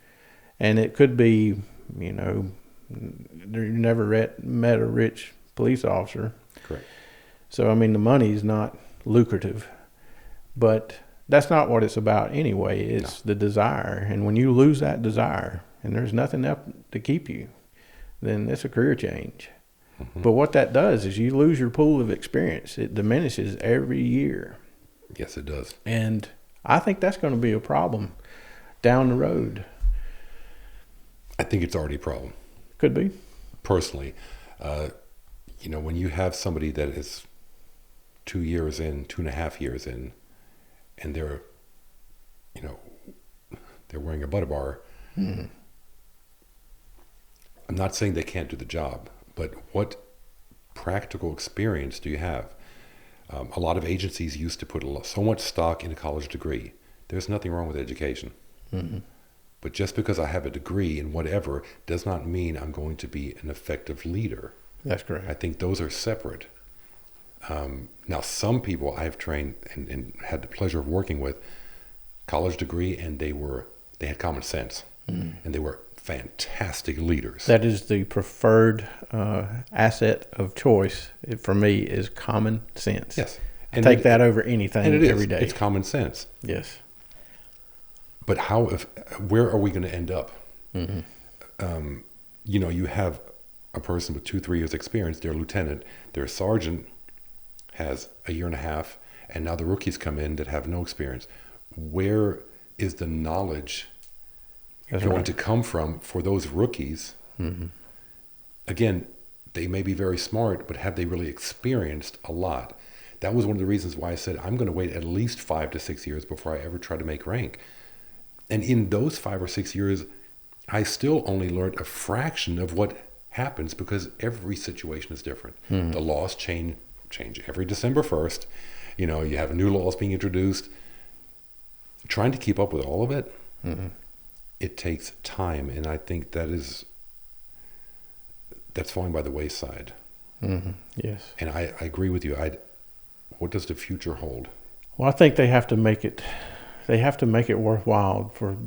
And it could be, you know, you never met a rich police officer. Correct. So, I mean, the money's not lucrative. But that's not what it's about anyway. It's the desire. And when you lose that desire and there's nothing up to keep you, then it's a career change. Mm-hmm. But what that does is you lose your pool of experience. It diminishes every year. Yes, it does. And I think that's going to be a problem down the road. I think it's already a problem. Could be. Personally, you know, when you have somebody that is 2 years in, 2.5 years in, and they're, you know, they're wearing a butter bar. Mm-hmm. I'm not saying they can't do the job, but what practical experience do you have? A lot of agencies used to put so much stock in a college degree. There's nothing wrong with education. Mm-hmm. But just because I have a degree in whatever does not mean I'm going to be an effective leader. That's correct. I think those are separate. Now, some people I've trained and had the pleasure of working with, college degree, and they had common sense, and they were fantastic leaders. That is the preferred asset of choice for me is common sense. Yes. And take that over anything and it every day. It's common sense. Yes. But where are we going to end up? Mm-hmm. You know, you have a person with 2-3 years experience, their lieutenant, their sergeant has 1.5 years, and now the rookies come in that have no experience. Where is the knowledge going to come from for those rookies? Mm-hmm. Again, they may be very smart, but have they really experienced a lot? That was one of the reasons why I said I'm going to wait at least 5 to 6 years before I ever try to make rank. And in those 5 or 6 years, I still only learned a fraction of what happens because every situation is different. Mm-hmm. The laws change every December 1st. You know, you have new laws being introduced. Trying to keep up with all of it, mm-hmm. It takes time, and I think that's falling by the wayside. Mm-hmm. Yes. And I agree with you. What does the future hold? Well, I think they have to make it worthwhile for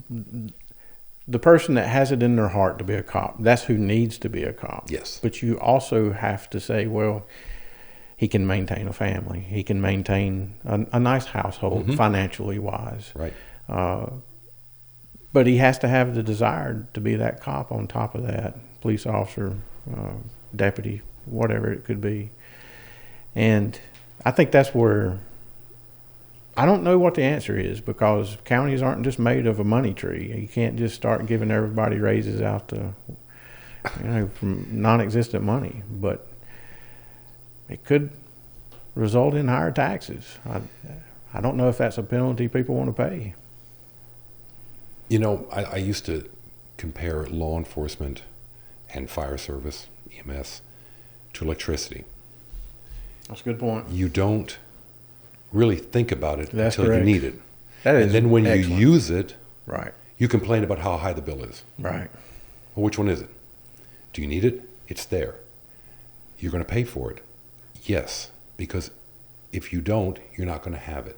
the person that has it in their heart to be a cop. That's who needs to be a cop. Yes. But you also have to say, well, he can maintain a family. He can maintain a nice household, mm-hmm. financially wise. Right. But he has to have the desire to be that cop on top of that, police officer, deputy, whatever it could be. And I think that's where I don't know what the answer is because counties aren't just made of a money tree. You can't just start giving everybody raises out to, from non-existent money. But it could result in higher taxes. I don't know if that's a penalty people want to pay. I used to compare law enforcement and fire service, EMS, to electricity. That's a good point. You don't really think about it That's until correct. you need it. That is And then when excellent. you use it, Right. you complain about how high the bill is. Right. Well, which one is it? Do you need it? It's there. You're going to pay for it. Yes, because if you don't, you're not going to have it.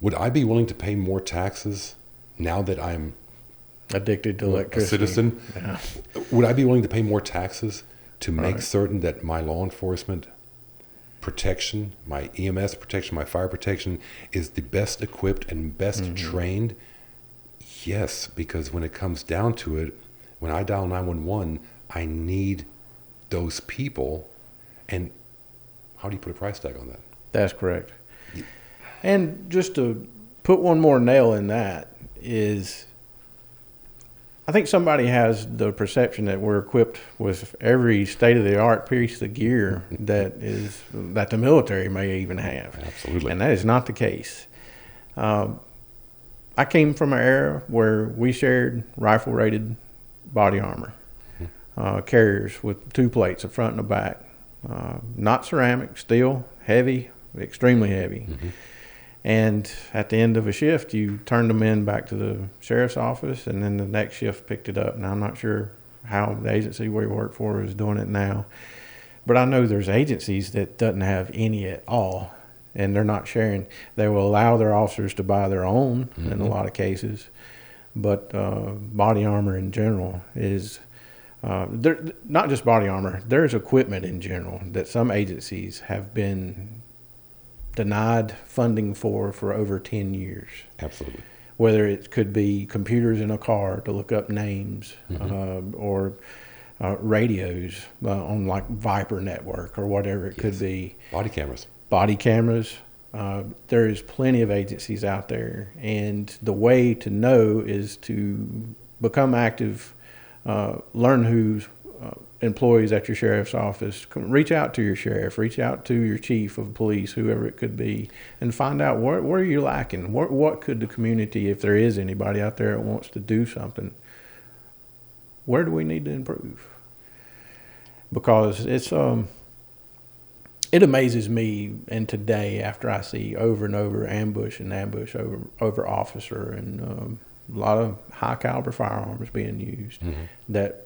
Would I be willing to pay more taxes now that I'm Addicted to a electricity. citizen? Yeah. Would I be willing to pay more taxes to make Right. certain that my law enforcement protection, my EMS protection, my fire protection is the best equipped and best trained? Yes, because when it comes down to it, when I dial 911, I need those people. And how do you put a price tag on that? That's correct. And just to put one more nail in that is, I think somebody has the perception that we're equipped with every state-of-the-art piece of gear that the military may even have. Absolutely. And that is not the case. I came from an era where we shared rifle-rated body armor, carriers with 2 plates, a front and a back. Not ceramic, steel, heavy, extremely heavy. And at the end of a shift, you turned them in back to the sheriff's office, and then the next shift picked it up. Now, I'm not sure how the agency we work for is doing it now, but I know there's agencies that doesn't have any at all, and they're not sharing. They will allow their officers to buy their own in a lot of cases, but body armor in general is not just body armor. There's equipment in general that some agencies have been denied funding for over 10 years. Absolutely. Whether it could be computers in a car to look up names, or radios on like Viper network or whatever it could be. Body cameras. Body cameras. There is plenty of agencies out there, and the way to know is to become active, learn who's employees at your sheriff's office. Reach out to your sheriff, reach out to your chief of police, whoever it could be, and find out where are you lacking. What could the community, if there is anybody out there that wants to do something, where do we need to improve? Because it's it amazes me, and today after I see over and over ambush over officer and a lot of high caliber firearms being used, that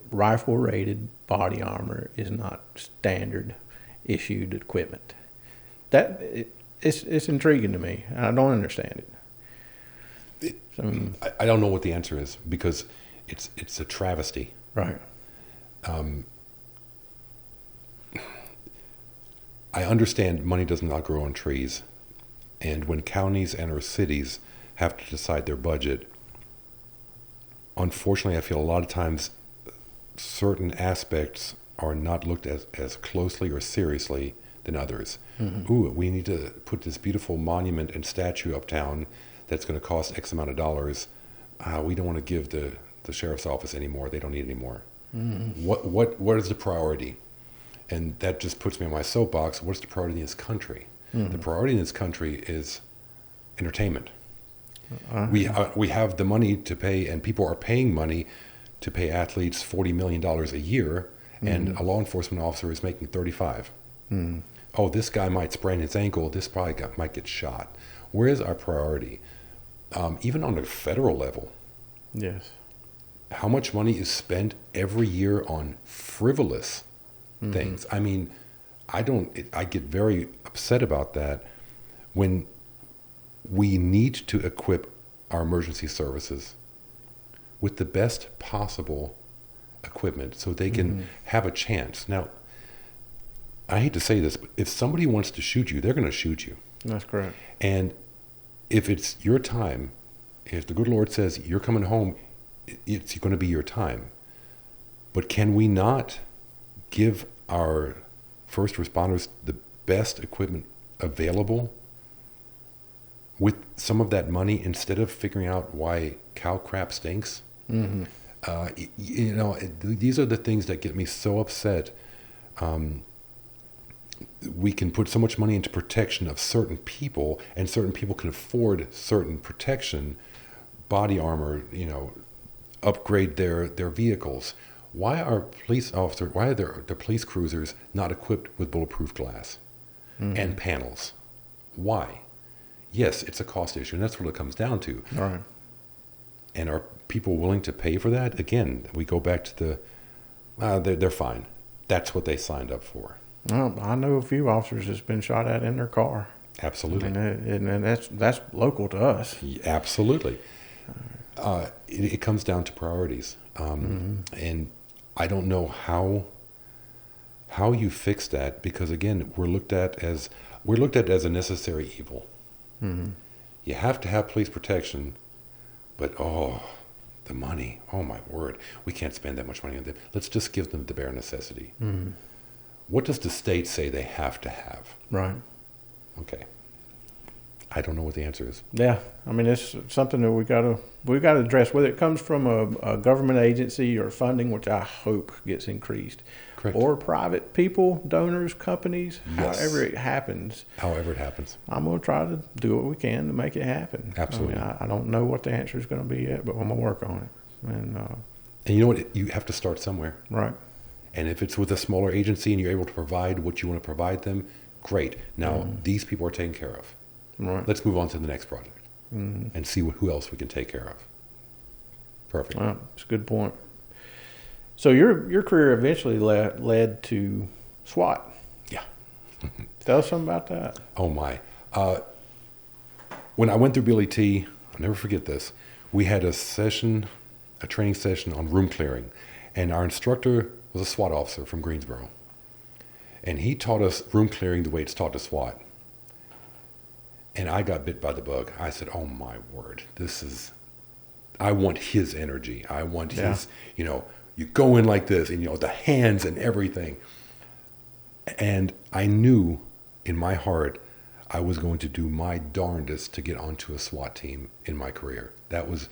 rifle rated body armor is not standard issued equipment. It's intriguing to me. I don't understand it. I don't know what the answer is, because it's a travesty. Right. I understand money does not grow on trees, and when counties and or cities have to decide their budget, unfortunately, I feel a lot of times certain aspects are not looked at as closely or seriously than others. Ooh, we need to put this beautiful monument and statue uptown that's going to cost X amount of dollars. We don't want to give the sheriff's office any more. They don't need any more. What is the priority? And that just puts me on my soapbox. What's the priority in this country? The priority in this country is entertainment. We have the money to pay, and people are paying money to pay athletes $40 million a year, and a law enforcement officer is making $35. Oh, this guy might sprain his ankle. This might get shot. Where is our priority? Even on a federal level. Yes. How much money is spent every year on frivolous things? I mean, I get very upset about that when we need to equip our emergency services with the best possible equipment so they can have a chance. Now, I hate to say this, but if somebody wants to shoot you, they're going to shoot you. That's correct. And if it's your time, if the good Lord says you're coming home, it's going to be your time. But can we not give our first responders the best equipment available with some of that money, instead of figuring out why cow crap stinks? These are the things that get me so upset. We can put so much money into protection of certain people, and certain people can afford certain protection, body armor, upgrade their vehicles. Why are the police cruisers not equipped with bulletproof glass and panels? Why? Yes, it's a cost issue, and that's what it comes down to. All right. And are people willing to pay for that? Again, we go back to they're fine. That's what they signed up for. Well, I know a few officers that's been shot at in their car. Absolutely. And that's local to us. Absolutely. It comes down to priorities. And I don't know how you fix that, because again, we're looked at as a necessary evil. You have to have police protection, but the money, oh my word, we can't spend that much money on them. Let's just give them the bare necessity. What does the state say they have to have? Right. Okay. I don't know what the answer is. Yeah, I mean, it's something that we got to address, whether it comes from a government agency or funding, which I hope gets increased, Correct. or private people, donors, companies, Yes. however it happens. However it happens. I'm going to try to do what we can to make it happen. Absolutely. I mean, I don't know what the answer is going to be yet, but I'm going to work on it. And you know what? You have to start somewhere. right. And if it's with a smaller agency and you're able to provide what you want to provide them, great. Now, these people are taken care of. Right. Let's move on to the next project and see who else we can take care of. Perfect. That's a good point. So your career eventually led to SWAT. Yeah. Tell us something about that. Oh, my. When I went through BLET, I'll never forget this, we had a training session on room clearing. And our instructor was a SWAT officer from Greensboro. And he taught us room clearing the way it's taught to SWAT. And I got bit by the bug. I said, oh my word, I want his energy. I want his, you go in like this and, the hands and everything. And I knew in my heart I was going to do my darndest to get onto a SWAT team in my career. That was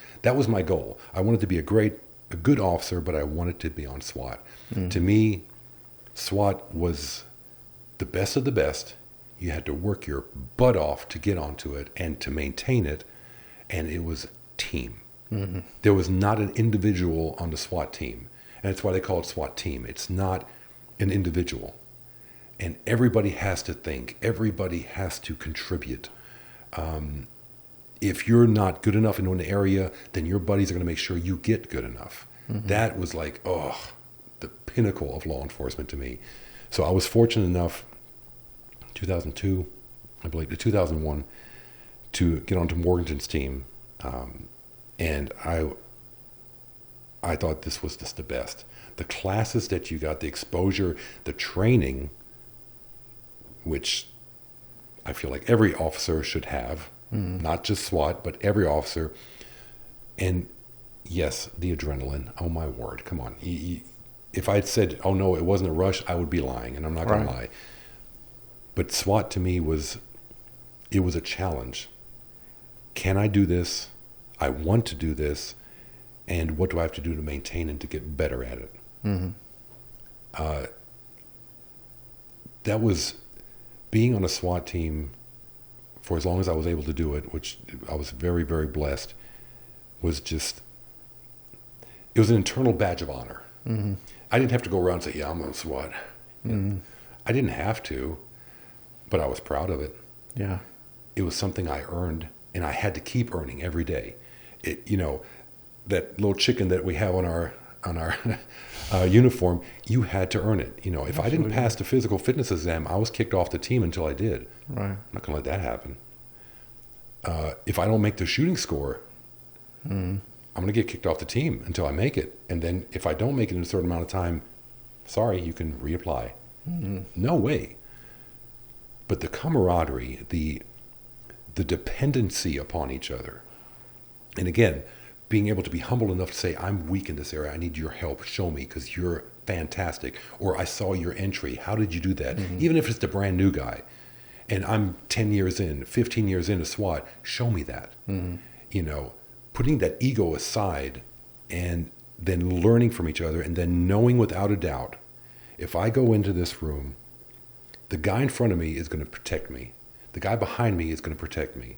my goal. I wanted to be a good officer, but I wanted to be on SWAT. To me, SWAT was the best of the best. You had to work your butt off to get onto it and to maintain it, and it was team. There was not an individual on the SWAT team, and that's why they call it SWAT team. It's not an individual, and everybody has to think. Everybody has to contribute. If you're not good enough in one area, then your buddies are going to make sure you get good enough. That was like, the pinnacle of law enforcement to me. So I was fortunate enough, 2002, I believe, to 2001, to get onto Morganton's team. And I thought this was just the best. The classes that you got, the exposure, the training, which I feel like every officer should have, not just SWAT, but every officer. And yes, the adrenaline. Oh my word, come on. If I'd said, oh no, it wasn't a rush, I would be lying, and I'm not going to lie. But SWAT to me was a challenge. Can I do this? I want to do this. And what do I have to do to maintain and to get better at it? That was being on a SWAT team for as long as I was able to do it, which I was very, very blessed, it was an internal badge of honor. I didn't have to go around and say, yeah, I'm on SWAT. I didn't have to, but I was proud of it. Yeah. It was something I earned, and I had to keep earning every day. That little chicken that we have on our uniform, you had to earn it. If I didn't pass the physical fitness exam, I was kicked off the team until I did. Right. I'm not going to let that happen. If I don't make the shooting score, I'm going to get kicked off the team until I make it. And then if I don't make it in a certain amount of time, sorry, you can reapply. No way. But the camaraderie, the dependency upon each other, and again, being able to be humble enough to say, I'm weak in this area, I need your help, show me, because you're fantastic. Or I saw your entry, how did you do that? Even if it's the brand new guy, and I'm 10 years in, 15 years into SWAT, show me that. Putting that ego aside and then learning from each other, and then knowing without a doubt, if I go into this room, the guy in front of me is going to protect me. The guy behind me is going to protect me.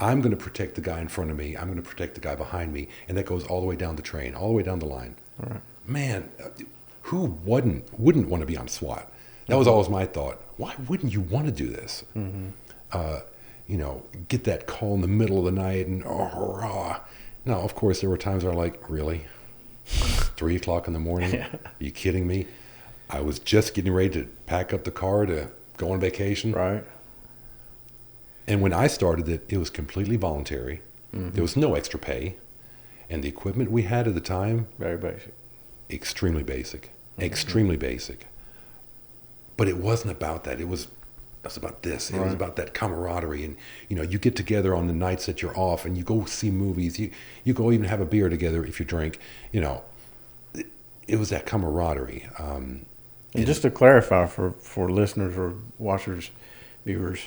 I'm going to protect the guy in front of me. I'm going to protect the guy behind me. And that goes all the way down the train, all the way down the line. All right. Man, who wouldn't want to be on SWAT? That was always my thought. Why wouldn't you want to do this? Get that call in the middle of the night and hurrah. Now, of course, there were times where I'm like, really? 3 o'clock in the morning? Yeah. Are you kidding me? I was just getting ready to pack up the car to go on vacation. Right. And when I started it was completely voluntary. There was no extra pay. And the equipment we had at the time, Very basic. extremely basic. Extremely basic. But it wasn't about that. It was about this. It was about that camaraderie. And, you get together on the nights that you're off and you go see movies. You go even have a beer together if you drink. It was that camaraderie. And just to clarify for listeners or watchers, viewers,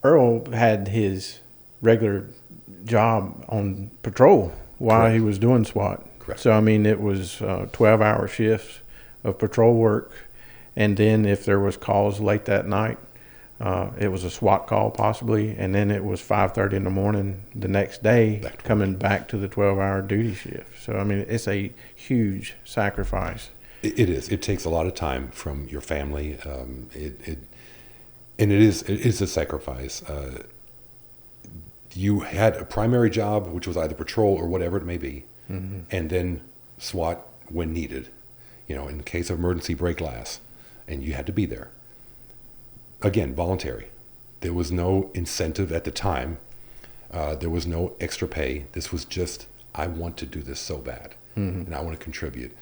Earl had his regular job on patrol while Correct. he was doing SWAT. Correct. So, I mean, it was 12-hour shifts of patrol work. And then if there was calls late that night, it was a SWAT call possibly. And then it was 5:30 in the morning the next day coming back to the 12-hour duty shift. So, I mean, it's a huge sacrifice. It is. It takes a lot of time from your family. And it is a sacrifice. You had a primary job, which was either patrol or whatever it may be, and then SWAT when needed, in case of emergency break glass, and you had to be there. Again, voluntary. There was no incentive at the time. There was no extra pay. This was just, I want to do this so bad, and I want to contribute.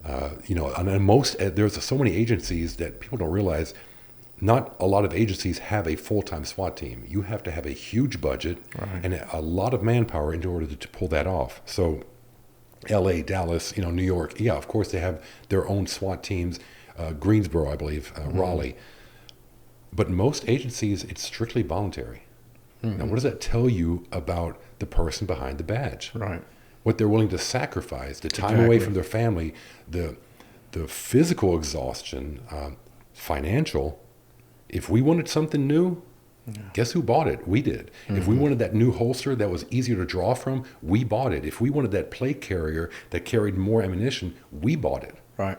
And there's so many agencies that people don't realize. Not a lot of agencies have a full-time SWAT team. You have to have a huge budget and a lot of manpower in order to pull that off. So LA, Dallas, New York, yeah, of course they have their own SWAT teams. Greensboro, I believe, Raleigh. But most agencies, it's strictly voluntary. Now, what does that tell you about the person behind the badge? Right. What they're willing to sacrifice, the time away from their family, the physical exhaustion, financial. If we wanted something new, guess who bought it? We did. If we wanted that new holster that was easier to draw from, we bought it. If we wanted that plate carrier that carried more ammunition, we bought it. Right.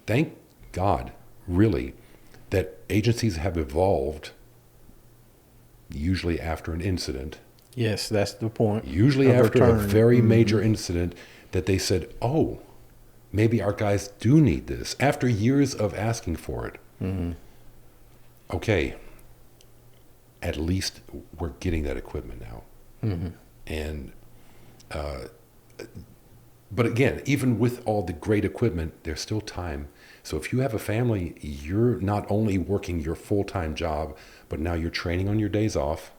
Thank God, really, that agencies have evolved, usually after an incident. Yes, that's the point. Usually after a very major incident that they said, oh, maybe our guys do need this. After years of asking for it. Okay, at least we're getting that equipment now. And, but again, even with all the great equipment, there's still time. So if you have a family, you're not only working your full-time job, but now you're training on your days off.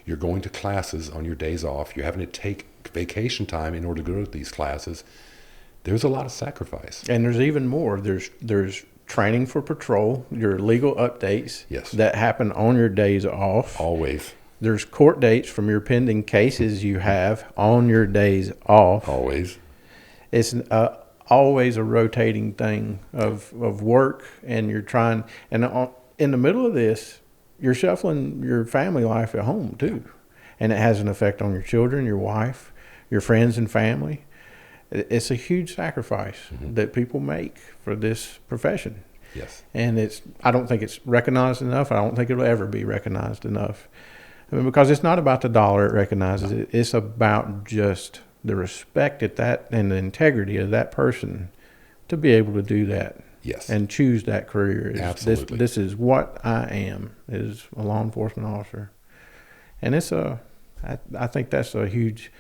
You're going to classes on your days off. You're having to take vacation time in order to go to these classes. There's a lot of sacrifice. And there's even more. There's training for patrol, your legal updates that happen on your days off. Always. There's court dates from your pending cases you have on your days off. Always. It's always a rotating thing of work, and you're trying, and in the middle of this, you're shuffling your family life at home too. And it has an effect on your children, your wife, your friends and family. It's a huge sacrifice that people make for this profession. Yes. And I don't think it's recognized enough. I don't think it'll ever be recognized enough. I mean, because it's not about the dollar it recognizes. No. It's about just the respect and the integrity of that person to be able to do that. Yes. And choose that career. Absolutely. This is what I am, is a law enforcement officer. And I think that's a huge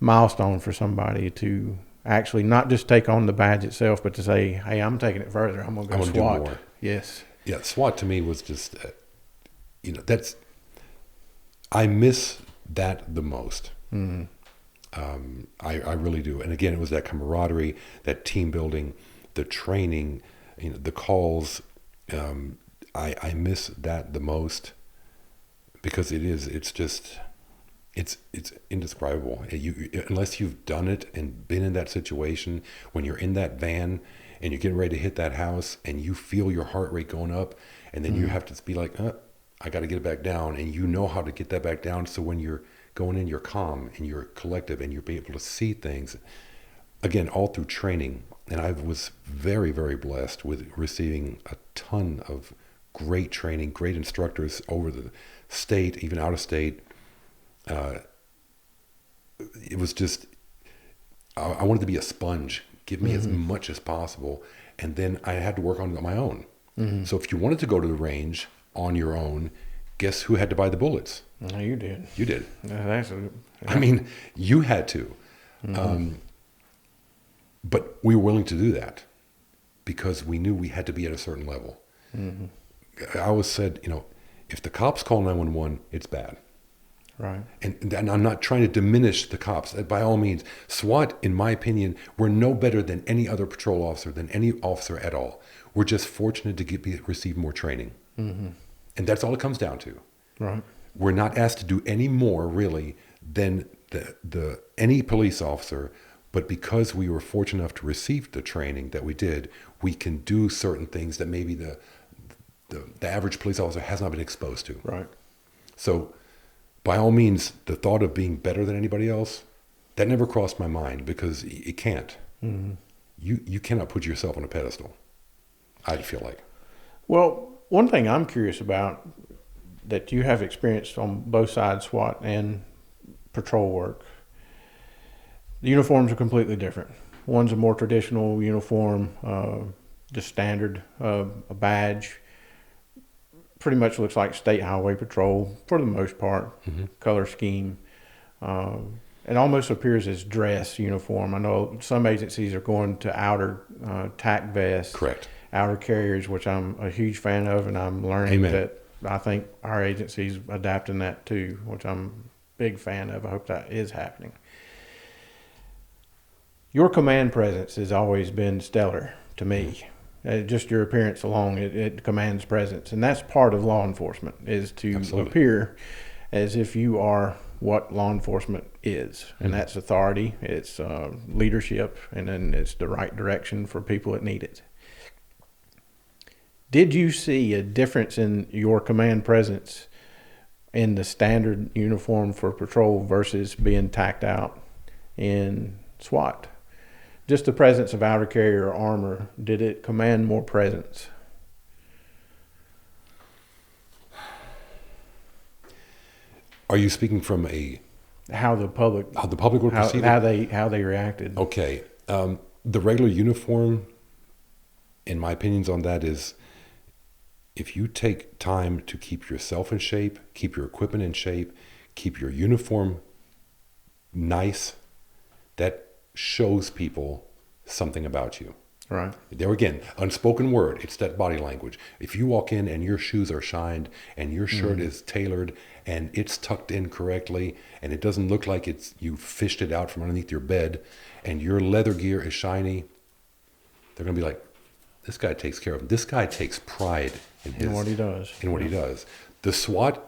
milestone for somebody to actually not just take on the badge itself, but to say, hey, I'm taking it further. I'm going to go SWAT. Do more. Yes. Yeah, SWAT to me was just, I miss that the most. I really do. And again, it was that camaraderie, that team building, the training, the calls. I miss that the most because it's indescribable. Unless you've done it and been in that situation, when you're in that van and you're getting ready to hit that house and you feel your heart rate going up, and then you have to be like, I got to get it back down. And you know how to get that back down. So when you're going in, you're calm and you're collective and you're able to see things. Again, all through training. And I was very, very blessed with receiving a ton of great training, great instructors over the state, even out of state. It was just, I wanted to be a sponge. Give me as much as possible. And then I had to work on it on my own. So if you wanted to go to the range on your own, guess who had to buy the bullets? No, you did. You did. Yeah. I mean, you had to. But we were willing to do that because we knew we had to be at a certain level. I always said, if the cops call 911, it's bad. Right. And I'm not trying to diminish the cops. By all means, SWAT, in my opinion, we're no better than any other patrol officer, than any officer at all. We're just fortunate to receive more training. And that's all it comes down to. Right. We're not asked to do any more, really, than any police officer. But because we were fortunate enough to receive the training that we did, we can do certain things that maybe the average police officer has not been exposed to. Right. So, by all means, the thought of being better than anybody else, that never crossed my mind because it can't. You cannot put yourself on a pedestal, I feel like. Well, one thing I'm curious about that you have experienced on both sides, SWAT and patrol work, the uniforms are completely different. One's a more traditional uniform, just standard, a badge. Pretty much looks like state highway patrol for the most part, color scheme. It almost appears as dress uniform. I know some agencies are going to outer tack vests, Correct. outer carriers, which I'm a huge fan of, and I'm learning that I think our agency's adapting that too, which I'm a big fan of. I hope that is happening. Your command presence has always been stellar to me. Just your appearance alone, it commands presence. And that's part of law enforcement, is to Absolutely. appear as if you are what law enforcement is. And that's authority, it's leadership, and then it's the right direction for people that need it. Did you see a difference in your command presence in the standard uniform for patrol versus being tacked out in SWAT? Just the presence of outer carrier or armor, did it command more presence? Are you speaking from How the public would perceive it? how they reacted? Okay. The regular uniform, in my opinions on that, is if you take time to keep yourself in shape, keep your equipment in shape, keep your uniform nice, that shows people something about you. Right. There again, unspoken word, it's that body language. If you walk in and your shoes are shined and your shirt is tailored and it's tucked in correctly and it doesn't look like you fished it out from underneath your bed and your leather gear is shiny, they're going to be like, this guy takes care of him. This guy takes pride in what he does. What he does. The SWAT,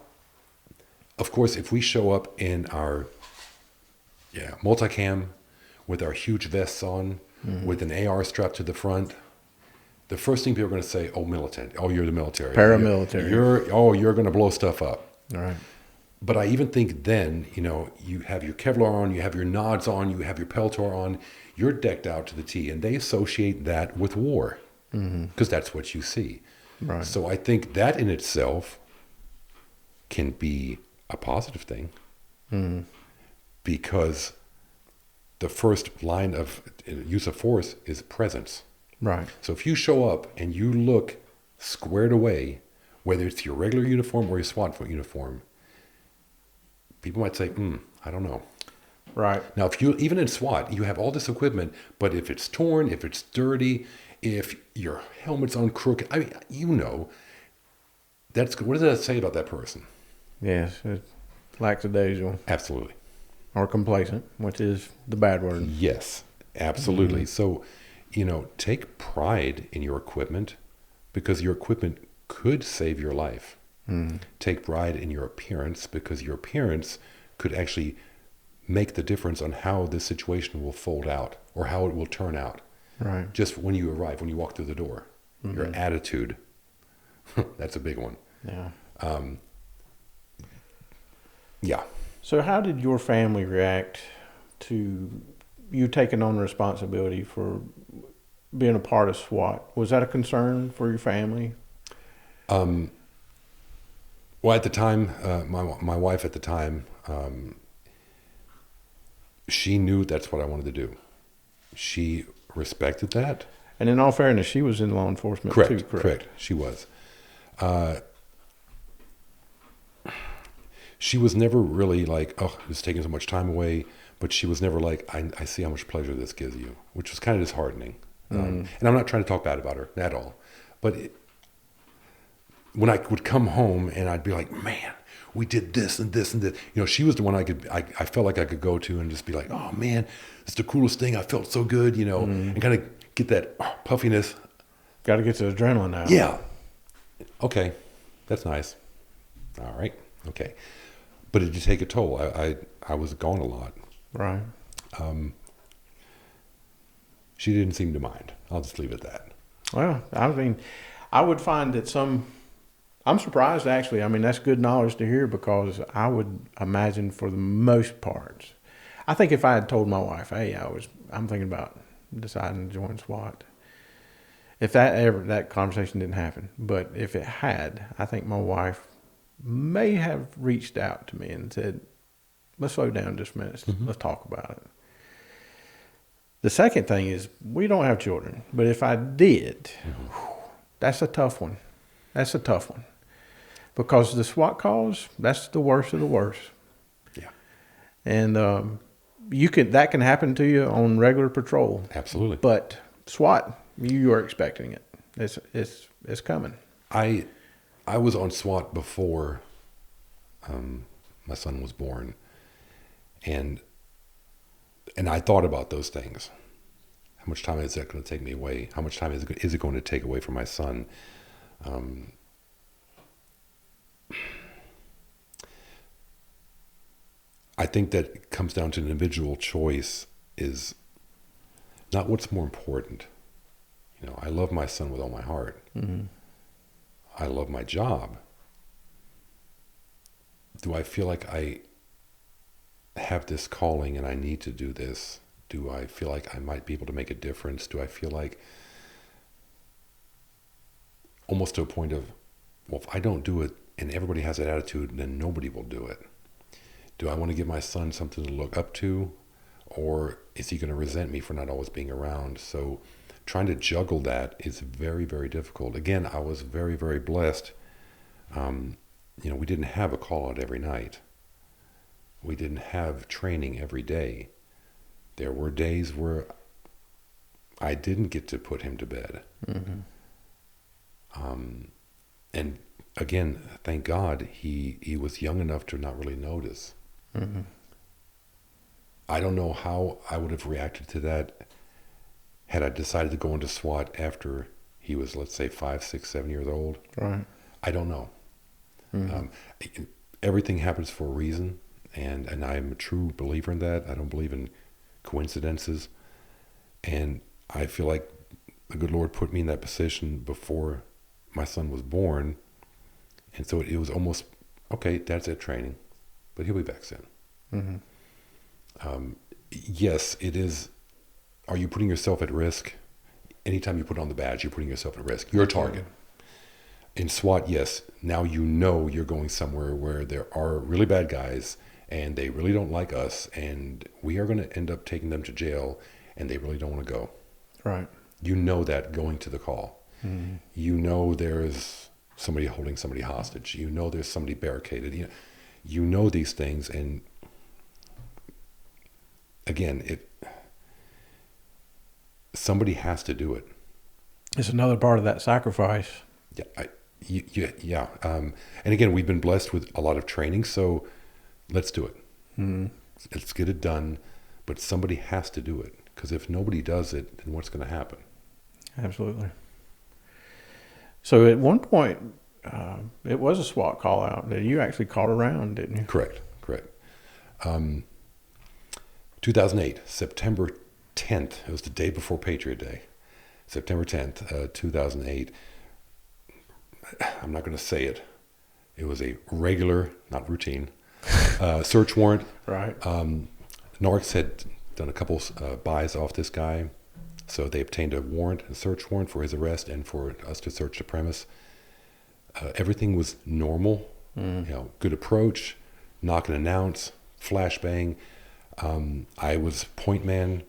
of course, if we show up in our multicam with our huge vests on, with an AR strapped to the front, the first thing people are going to say, oh, militant. Oh, you're the military. Paramilitary. You're going to blow stuff up. All right. But I even think then, you have your Kevlar on, you have your nods on, you have your Peltor on, you're decked out to the T, and they associate that with war because that's what you see. Right. So I think that in itself can be a positive thing because the first line of use of force is presence. Right. So if you show up and you look squared away, whether it's your regular uniform or your SWAT uniform, people might say, I don't know. Right. Now, if you, even in SWAT, you have all this equipment, but if it's torn, if it's dirty, if your helmet's on crooked, I mean, that's, what does that say about that person? Yes. It's lackadaisical. Absolutely. Or complacent, which is the bad word. Yes, absolutely. So, take pride in your equipment because your equipment could save your life. Take pride in your appearance because your appearance could actually make the difference on how this situation will fold out or how it will turn out. Right. Just when you arrive, when you walk through the door, your attitude, that's a big one. Yeah. Yeah. So how did your family react to you taking on responsibility for being a part of SWAT? Was that a concern for your family? Well, at the time, my wife at the time, she knew that's what I wanted to do. She respected that. And in all fairness, she was in law enforcement Correct, too, correct? She was. She was never really like, oh, it's taking so much time away. But she was never like, I see how much pleasure this gives you, which was kind of disheartening. And I'm not trying to talk bad about her at all. But when I would come home and I'd be like, man, we did this and this and this. You know, she was the one I felt like I could go to and just be like, oh man, it's the coolest thing. I felt so good, you know, and kind of get that puffiness. Got to get the adrenaline out. Yeah. Okay. That's nice. All right. Okay. But it did take a toll. I was gone a lot. Right. She didn't seem to mind. I'll just leave it at that. Well, I mean, I would find that I'm surprised actually. I mean, that's good knowledge to hear because I would imagine for the most part, I think if I had told my wife, hey, I'm thinking about deciding to join SWAT. If that conversation didn't happen, but if it had, I think my wife may have reached out to me and said, let's slow down just a minute. Let's talk about it. The second thing is we don't have children, but if I did, that's a tough one. That's a tough one because the SWAT calls, that's the worst of the worst. Yeah. And that can happen to you on regular patrol. Absolutely. But SWAT, you are expecting it. It's coming. I was on SWAT before my son was born, and I thought about those things. How much time is that going to take me away? How much time is it going to take away from my son? I think that it comes down to an individual choice is not what's more important. You know, I love my son with all my heart. Mm-hmm. I love my job. Do I feel like I have this calling and I need to do this? Do I feel like I might be able to make a difference? Do I feel like almost to a point of, well, if I don't do it and everybody has that attitude, then nobody will do it. Do I want to give my son something to look up to, or is he going to resent me for not always being around? So trying to juggle that is very, very difficult. Again, I was very, very blessed. You know, we didn't have a call out every night. We didn't have training every day. There were days where I didn't get to put him to bed. Mm-hmm. And again, thank God he was young enough to not really notice. Mm-hmm. I don't know how I would have reacted to that had I decided to go into SWAT after he was, let's say, 5, 6, 7 years old. Right. I don't know. Mm-hmm. Everything happens for a reason, and I'm a true believer in that. I don't believe in coincidences, and I feel like the good Lord put me in that position before my son was born, and so it was almost, okay, Dad's at training, but he'll be back soon. Mm-hmm. Yes, it is. Are you putting yourself at risk? Anytime you put on the badge, you're putting yourself at risk. You're a target. In SWAT, yes, now you know you're going somewhere where there are really bad guys and they really don't like us, and we are going to end up taking them to jail, and they really don't want to go. Right. You know that going to the call. Mm-hmm. You know there's somebody holding somebody hostage. You know there's somebody barricaded. You know these things, and again, somebody has to do it. It's another part of that sacrifice. Yeah. And again, we've been blessed with a lot of training, so let's do it. Mm-hmm. Let's get it done. But somebody has to do it, because if nobody does it, then what's going to happen? Absolutely. So at one point, it was a SWAT call out that you actually called around, didn't you? Correct. 2008, September 10th. It was the day before Patriot Day. September 10th, 2008. I'm not going to say it. It was a regular, not routine, search warrant. Right. Narcs had done a couple buys off this guy, so they obtained a warrant, a search warrant for his arrest and for us to search the premise. Everything was normal, good approach, knock and announce, flashbang. I was point man.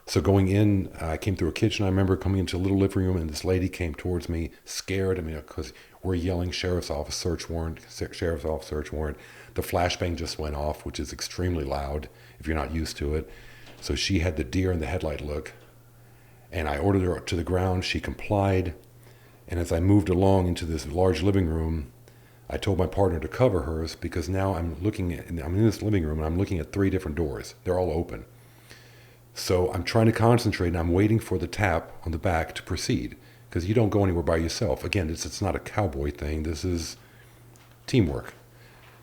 So going in, I came through a kitchen. I remember coming into a little living room, and this lady came towards me, scared. I mean, because we're yelling, sheriff's office, search warrant, sheriff's office, search warrant. The flashbang just went off, which is extremely loud if you're not used to it. So she had the deer in the headlight look, and I ordered her to the ground. She complied, and as I moved along into this large living room, I told my partner to cover hers, because now I'm in this living room, and I'm looking at 3 different doors. They're all open. So I'm trying to concentrate, and I'm waiting for the tap on the back to proceed, because you don't go anywhere by yourself. Again, it's not a cowboy thing. This is teamwork.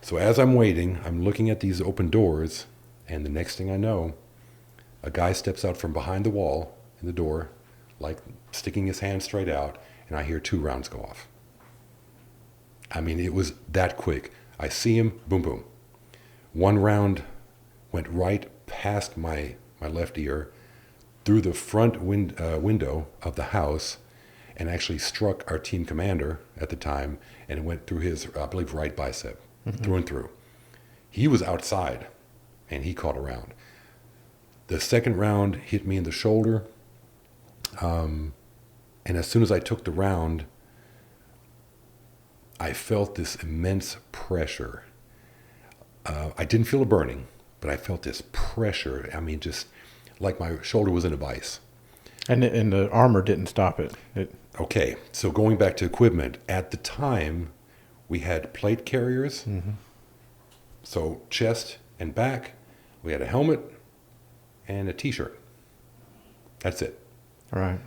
So as I'm waiting, I'm looking at these open doors, and the next thing I know, a guy steps out from behind the wall in the door, like sticking his hand straight out, and I hear 2 rounds go off. I mean, it was that quick. I see him, boom, boom. 1 round went right past my left ear, through the front window of the house, and actually struck our team commander at the time, and it went through his, I believe, right bicep, through and through. He was outside, and he caught a round. The second round hit me in the shoulder, and as soon as I took the round, I felt this immense pressure. I didn't feel a burning, but I felt this pressure. I mean, just like my shoulder was in a vice. And the armor didn't stop it. Okay, so going back to equipment, at the time, we had plate carriers, so chest and back. We had a helmet and a T-shirt. That's it. Right.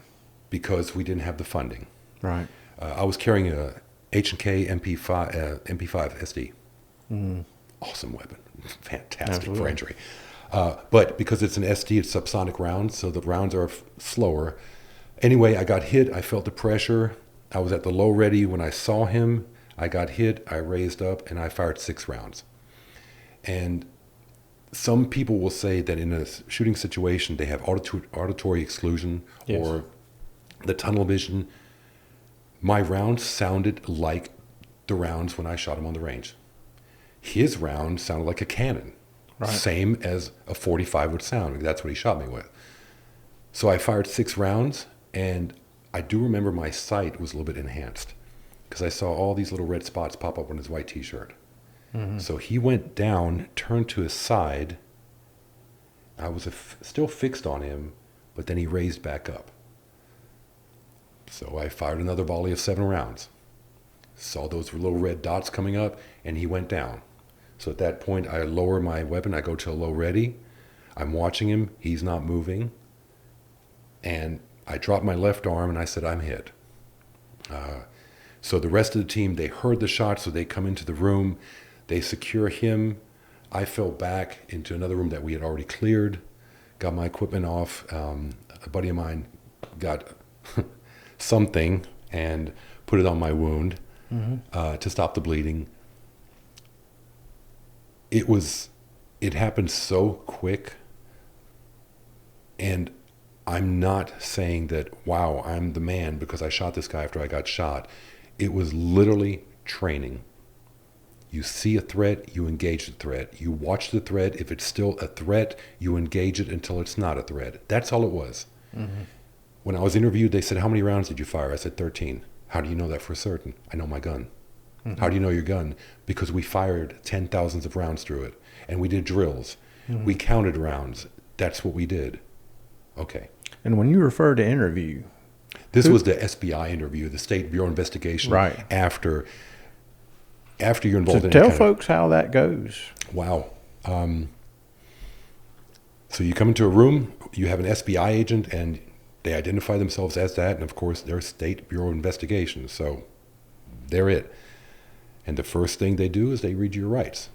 Because we didn't have the funding. Right. I was carrying a H&K MP5 SD. Awesome weapon. Fantastic Absolutely. for entry. But because it's an SD, it's subsonic rounds, so the rounds are slower. Anyway, I got hit. I felt the pressure. I was at the low ready. When I saw him, I got hit. I raised up, and I fired 6 rounds. And some people will say that in a shooting situation, they have auditory exclusion, Yes. or the tunnel vision. My rounds sounded like the rounds when I shot him on the range. His round sounded like a cannon. Right. Same as a 45 would sound. That's what he shot me with. So I fired 6 rounds, and I do remember my sight was a little bit enhanced, because I saw all these little red spots pop up on his white T-shirt. So he went down, turned to his side. I was still fixed on him, but then he raised back up. So I fired another volley of 7 rounds. Saw those little red dots coming up, and he went down. So at that point, I lower my weapon. I go to a low ready. I'm watching him. He's not moving. And I dropped my left arm, and I said, I'm hit. So the rest of the team, they heard the shot, so they come into the room. They secure him. I fell back into another room that we had already cleared, got my equipment off. A buddy of mine got something and put it on my wound to stop the bleeding. It happened so quick, and I'm not saying that, wow, I'm the man because I shot this guy after I got shot. It was literally training. You see a threat, you engage the threat. You watch the threat. If it's still a threat, you engage it until it's not a threat. That's all it was. When I was interviewed, they said, how many rounds did you fire? I said, 13. How do you know that for certain? I know my gun. How do you know your gun? Because we fired 10,000s of rounds through it, and we did drills. We counted rounds. That's what we did. Okay. And when you refer to interview, This was the SBI interview, the State Bureau of Investigation. Right. After you're involved so in tell folks how that goes. Wow. So you come into a room, you have an SBI agent, and they identify themselves as that, and of course they're State Bureau of Investigation, so they're it. And the first thing they do is they read your rights.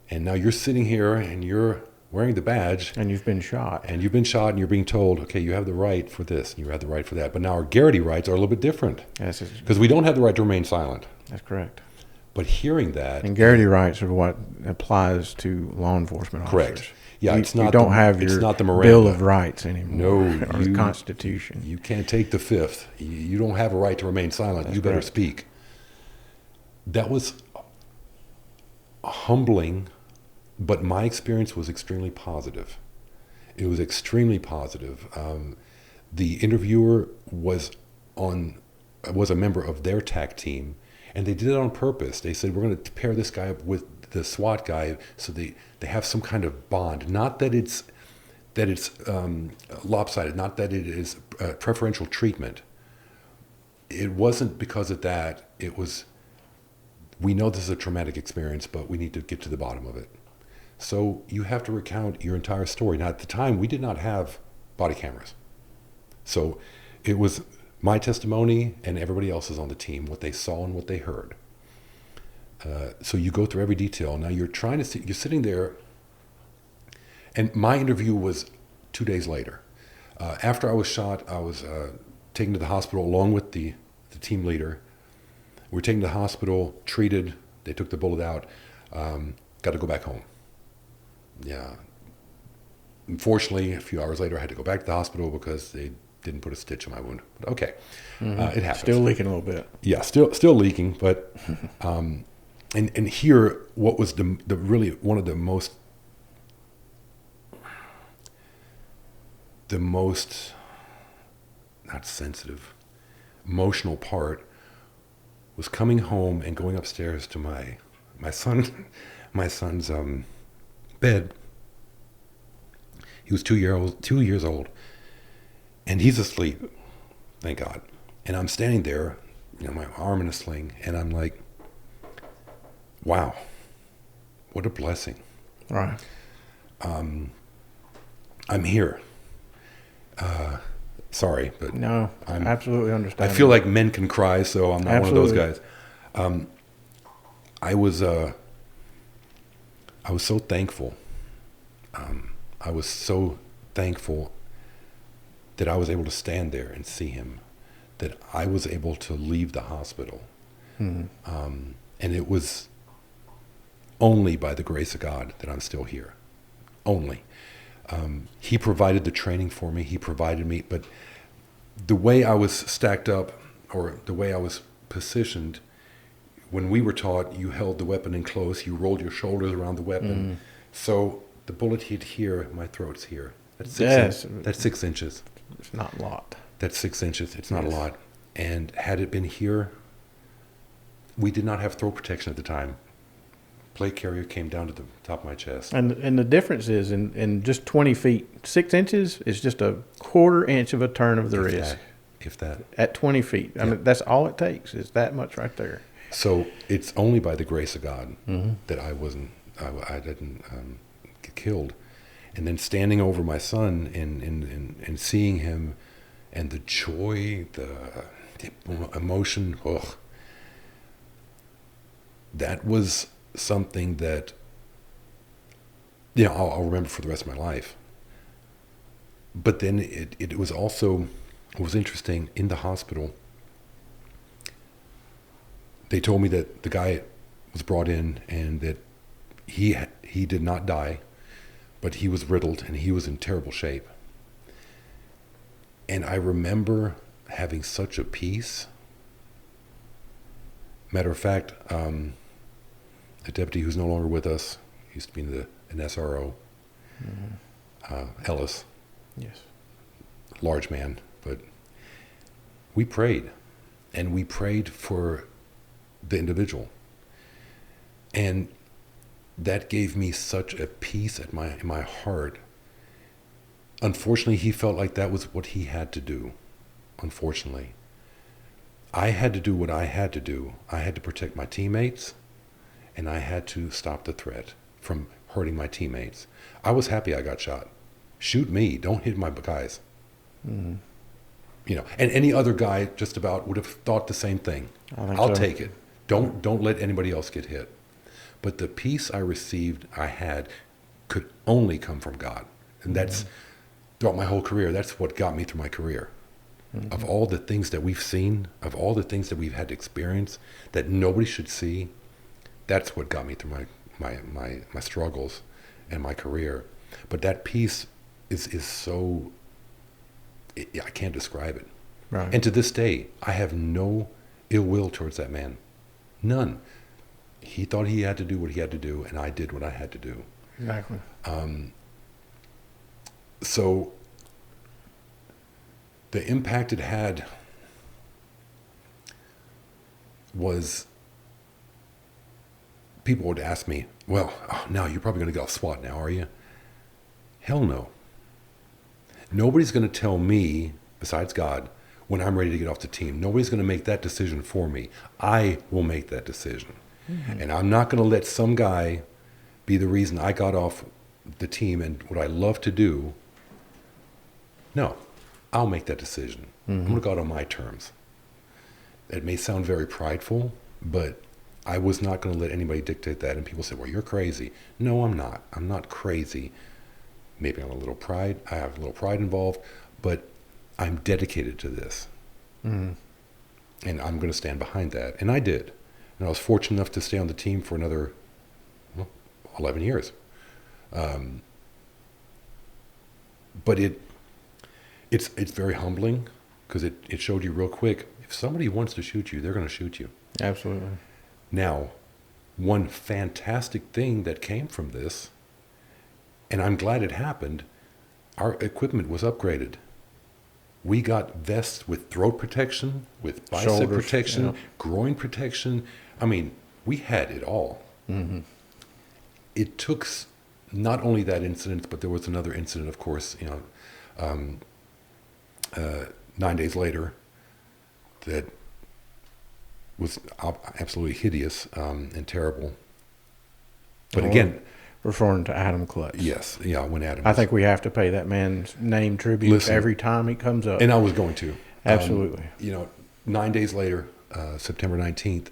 And now you're sitting here and you're wearing the badge, And you've been shot. and you've been shot, and you're being told, okay, you have the right for this, and you have the right for that. But now our Garrity rights are a little bit different because we don't have the right to remain silent. That's correct. But hearing that, And Garrity rights are what applies to law enforcement officers. correct. Yeah, you don't have your it's not the Miranda. Bill of Rights anymore. No, or the Constitution. You can't take the fifth. You don't have a right to remain silent. That's you better correct. speak. That was humbling, but my experience was extremely positive. It was extremely positive. The interviewer was a member of their TAC team, and they did it on purpose. They said, we're going to pair this guy up with the SWAT guy so they have some kind of bond. Not that it's lopsided, not that it is preferential treatment. It wasn't because of that. It was, we know this is a traumatic experience, but we need to get to the bottom of it. So you have to recount your entire story. Now, at the time, we did not have body cameras. So it was my testimony and everybody else's on the team, what they saw and what they heard. So you go through every detail. Now you're you're sitting there, and my interview was 2 days later. After I was shot, I was taken to the hospital along with the team leader. We were taken to the hospital, treated. They took the bullet out. Got to go back home. Yeah. Unfortunately, a few hours later, I had to go back to the hospital because they didn't put a stitch in my wound. But okay, it happens. Still leaking a little bit. Yeah, still leaking. But and here, what was the really one of the most not sensitive, emotional part was coming home and going upstairs to my son's bed. He was 2 years old, and he's asleep, thank God. And I'm standing there, my arm in a sling, and I'm like, wow, what a blessing. Right. I'm here. Sorry, but No, I absolutely understand. I feel like men can cry, so I'm not Absolutely. one of those guys. I was so thankful. I was so thankful that I was able to stand there and see him, that I was able to leave the hospital. And it was only by the grace of God that I'm still here. Only. He provided the training for me. He provided me, but the way I was stacked up, or the way I was positioned, when we were taught, you held the weapon in close, you rolled your shoulders around the weapon. So the bullet hit here, my throat's here. That's 6 inches. It's not a lot. That's 6 inches. It's not a lot. And had it been here, we did not have throat protection at the time. Plate carrier came down to the top of my chest. And the difference is in just 20 feet, 6 inches is just a quarter inch of a turn of the wrist. If that. At 20 feet. I mean, that's all it takes is that much right there. So it's only by the grace of God that I didn't get killed. And then standing over my son and seeing him and the joy, the emotion, that was something that, I'll remember for the rest of my life. But then it was also, it was interesting, in the hospital, they told me that the guy was brought in and that he did not die, but he was riddled and he was in terrible shape. And I remember having such a peace. Matter of fact, a deputy who's no longer with us, used to be an SRO, Ellis. Yes. Large man, but we prayed, and we prayed for the individual. And that gave me such a peace in my heart. Unfortunately, he felt like that was what he had to do. Unfortunately. I had to do what I had to do. I had to protect my teammates, and I had to stop the threat from hurting my teammates. I was happy I got shot. Shoot me, don't hit my guys. And any other guy just about would have thought the same thing. I'll take it. Don't let anybody else get hit. But the peace I received, I had could only come from God. And that's throughout my whole career, that's what got me through my career. Of all the things that we've seen, of all the things that we've had to experience that nobody should see, that's what got me through my struggles and my career. But that peace is so, I can't describe it. Right. And to this day, I have no ill will towards that man. None. He thought he had to do what he had to do, and I did what I had to do. Exactly. So the impact it had was, people would ask me, well, now you're probably going to get off SWAT now, are you? Hell no. Nobody's going to tell me, besides God, when I'm ready to get off the team. Nobody's going to make that decision for me. I will make that decision. And I'm not going to let some guy be the reason I got off the team and what I love to do. No, I'll make that decision. I'm going to go out on my terms. It may sound very prideful, but I was not going to let anybody dictate that. And people say, well, you're crazy. No, I'm not. I'm not crazy. Maybe I'm a little pride. I have a little pride involved, but I'm dedicated to this. And I'm going to stand behind that. And I did. And I was fortunate enough to stay on the team for another 11 years. But it's very humbling, because it showed you real quick, if somebody wants to shoot you, they're going to shoot you. Absolutely. Now, one fantastic thing that came from this, and I'm glad it happened, our equipment was upgraded. We got vests with throat protection, with bicep Shoulders, protection, yeah. groin protection. I mean, we had it all. It took not only that incident, but there was another incident, of course, 9 days later, that was absolutely hideous and terrible. But again, referring to Adam Clutch. yes, yeah, when Adam. I think we have to pay that man's name tribute every time he comes up. And I was going to. Absolutely. 9 days later, September 19th,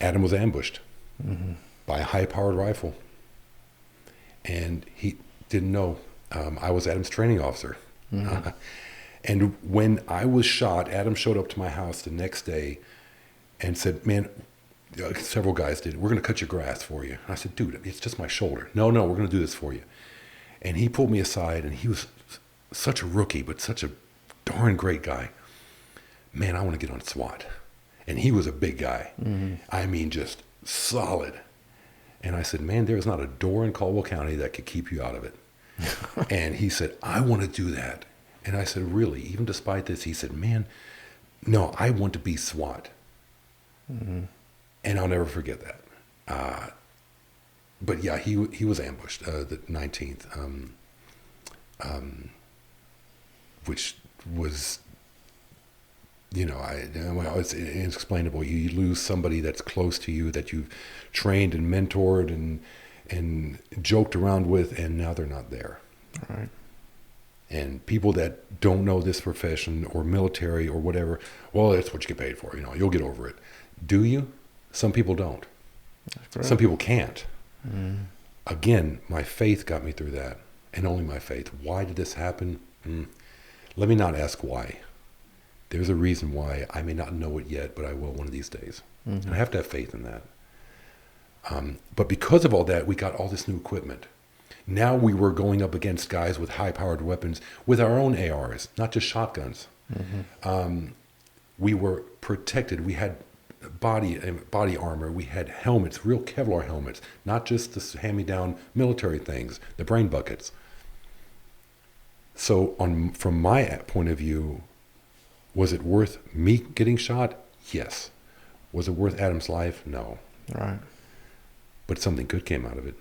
Adam was ambushed by a high-powered rifle. And he didn't know. I was Adam's training officer. And when I was shot, Adam showed up to my house the next day and said, man, several guys did, we're going to cut your grass for you. And I said, dude, it's just my shoulder. No, we're going to do this for you. And he pulled me aside, and he was such a rookie, but such a darn great guy. Man, I want to get on SWAT. And he was a big guy. I mean, just solid. And I said, man, there is not a door in Caldwell County that could keep you out of it. And he said, I want to do that. And I said, really? Even despite this? He said, man, no, I want to be SWAT. And I'll never forget that. But yeah, he was ambushed the 19th, which was, it's inexplainable. You lose somebody that's close to you, that you've trained and mentored and joked around with, and now they're not there. All right. And people that don't know this profession or military or whatever, well, that's what you get paid for. You'll get over it. Do you? Some people don't. Some people can't. Again, my faith got me through that, and only my faith. Why did this happen? Let me not ask why. There's a reason why. I may not know it yet, but I will one of these days. And I have to have faith in that. But because of all that, we got all this new equipment. Now we were going up against guys with high-powered weapons with our own ARs, not just shotguns. We were protected. We had body armor. We had helmets, real Kevlar helmets, not just the hand-me-down military things, the brain buckets. So from my point of view, was it worth me getting shot? Yes. Was it worth Adam's life? No. Right. But something good came out of it.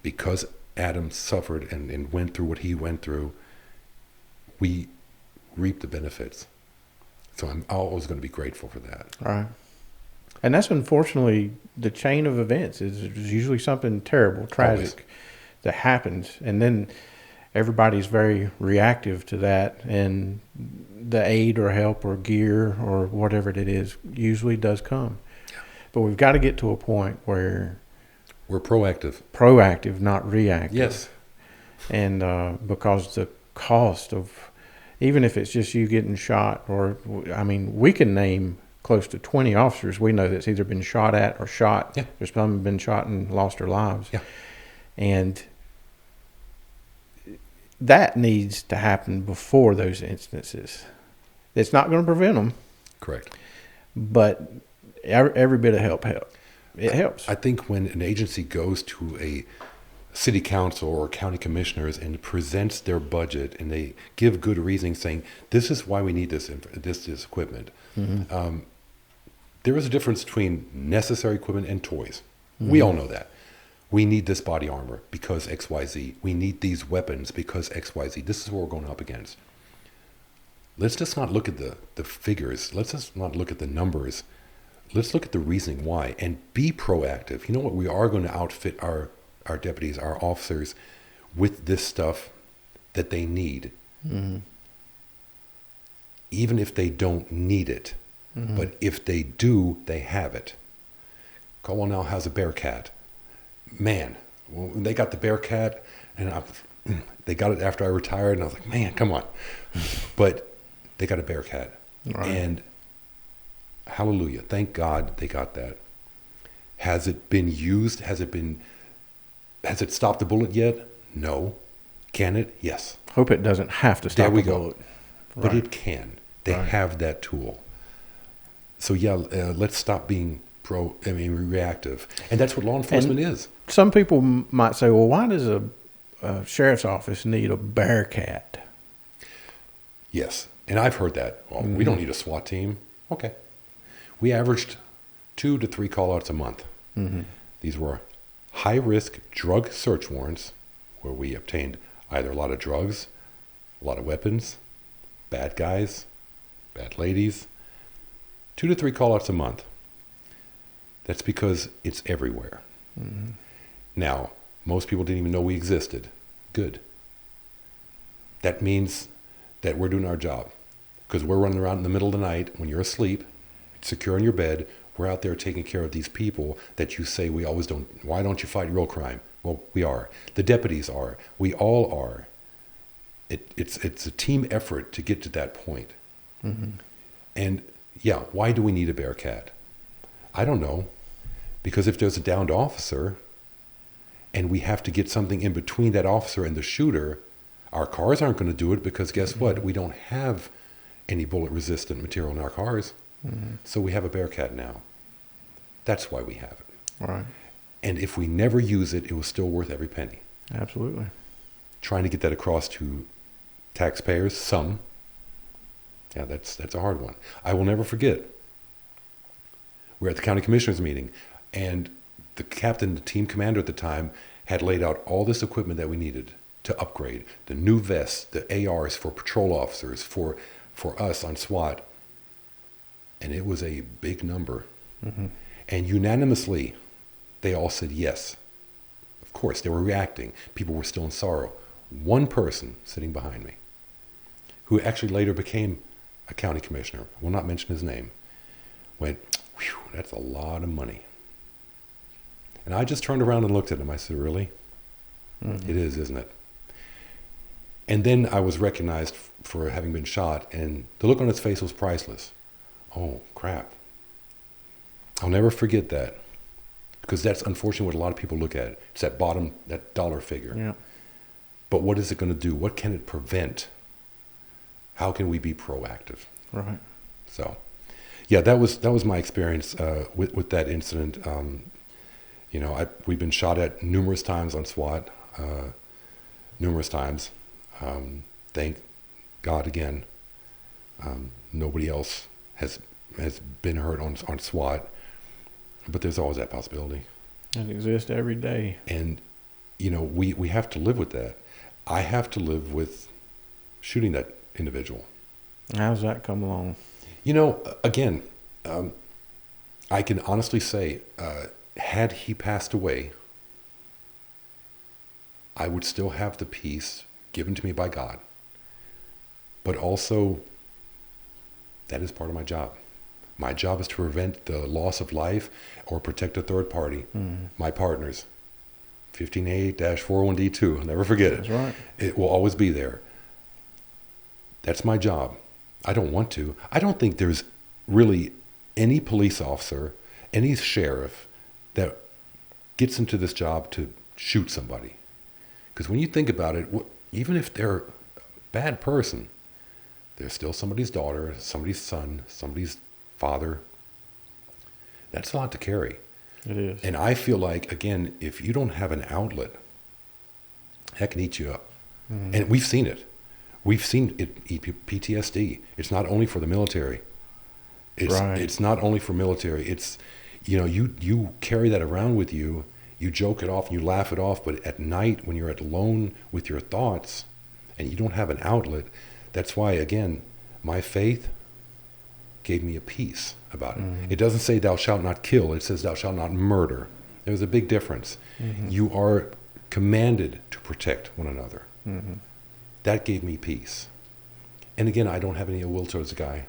Because Adam suffered and went through what he went through, we reaped the benefits. So I'm always going to be grateful for that. Right. And that's unfortunately the chain of events. Is usually something terrible, tragic that happens. And then everybody's very reactive to that. And the aid or help or gear or whatever it is usually does come. Yeah. But we've got to get to a point where We're proactive. Proactive, not reactive. Yes. And because the cost of, even if it's just you getting shot, or, I mean, we can name close to 20 officers we know that's either been shot at or shot. Yeah. There's some been shot and lost their lives. Yeah. And that needs to happen before those instances. It's not going to prevent them. Correct. But every bit of help. It helps. I think when an agency goes to a city council or county commissioners and presents their budget and they give good reasoning saying, this is why we need this equipment. Mm-hmm. There is a difference between necessary equipment and toys. Mm-hmm. We all know that. We need this body armor because XYZ. We need these weapons because XYZ. This is what we're going up against. Let's just not look at the figures. Let's just not look at the numbers. Let's look at the reasoning why and be proactive. You know what? We are going to outfit our deputies, our officers, with this stuff that they need. Mm-hmm. Even if they don't need it. Mm-hmm. But if they do, they have it. Caldwell now has a Bearcat. Man, when they got the Bearcat, and they got it after I retired, and I was like, man, come on. But they got a Bearcat. Right. And hallelujah, thank God they got that. Has it been used? Has it stopped the bullet yet? No. Can it? Yes. Hope it doesn't have to stop the bullet. Right. But it can. They have that tool. So yeah, let's stop being reactive. And that's what law enforcement is. Some people might say, well, why does a sheriff's office need a Bearcat? Yes. And I've heard that. Well, we don't need a SWAT team. Okay. We averaged 2 to 3 call-outs a month. Mm-hmm. These were high-risk drug search warrants where we obtained either a lot of drugs, a lot of weapons, bad guys, bad ladies. 2 to 3 call-outs a month. That's because it's everywhere. Mm-hmm. Now, most people didn't even know we existed. Good. That means that we're doing our job. Because we're running around in the middle of the night when you're asleep, secure in your bed. We're out there taking care of these people that you say we always don't. Why don't you fight real crime? Well, we are. The deputies are. We all are. It's a team effort to get to that point. Mm-hmm. And yeah, why do we need a Bearcat? I don't know. Because if there's a downed officer and we have to get something in between that officer and the shooter, our cars aren't going to do it because guess what? We don't have any bullet resistant material in our cars. Mm-hmm. So we have a Bearcat now. That's why we have it. Right. And if we never use it, it was still worth every penny. Absolutely. Trying to get that across to taxpayers, some. Yeah, that's a hard one. I will never forget. We're at the county commissioners meeting, and the captain, the team commander at the time, had laid out all this equipment that we needed to upgrade. The new vests, the ARs for patrol officers, for us on SWAT. And it was a big number. Mm-hmm. And unanimously, they all said yes. Of course, they were reacting. People were still in sorrow. One person sitting behind me, who actually later became a county commissioner, will not mention his name, went, whew, that's a lot of money. And I just turned around and looked at him. I said, really? Mm-hmm. It is, isn't it? And then I was recognized for having been shot, and the look on his face was priceless. Oh, crap. I'll never forget that, because that's unfortunately what a lot of people look at. It's that bottom, that dollar figure. Yeah. But what is it going to do? What can it prevent? How can we be proactive? Right. So, yeah, that was my experience with that incident. We've been shot at numerous times on SWAT, numerous times. Thank God again, nobody else has been hurt on SWAT, but there's always that possibility. It exists every day. And, we have to live with that. I have to live with shooting that individual. How's that come along? Again, I can honestly say, had he passed away, I would still have the peace given to me by God. But also, that is part of my job. My job is to prevent the loss of life or protect a third party, my partners. 15A-41D2. I'll never forget it. That's right. It will always be there. That's my job. I don't want to. I don't think there's really any police officer, any sheriff that gets into this job to shoot somebody. Because when you think about it, even if they're a bad person, they're still somebody's daughter, somebody's son, somebody's father. That's a lot to carry. It is. And I feel like, again, if you don't have an outlet, that can eat you up. Mm-hmm. And we've seen it. We've seen it, PTSD. It's not only for the military. It's not only for military. It's, you carry that around with you. You joke it off and you laugh it off. But at night, when you're alone with your thoughts and you don't have an outlet, that's why, again, my faith gave me a peace about it. Mm-hmm. It doesn't say thou shalt not kill. It says thou shalt not murder. There's a big difference. Mm-hmm. You are commanded to protect one another. Mm-hmm. That gave me peace. And again, I don't have any ill will towards the guy.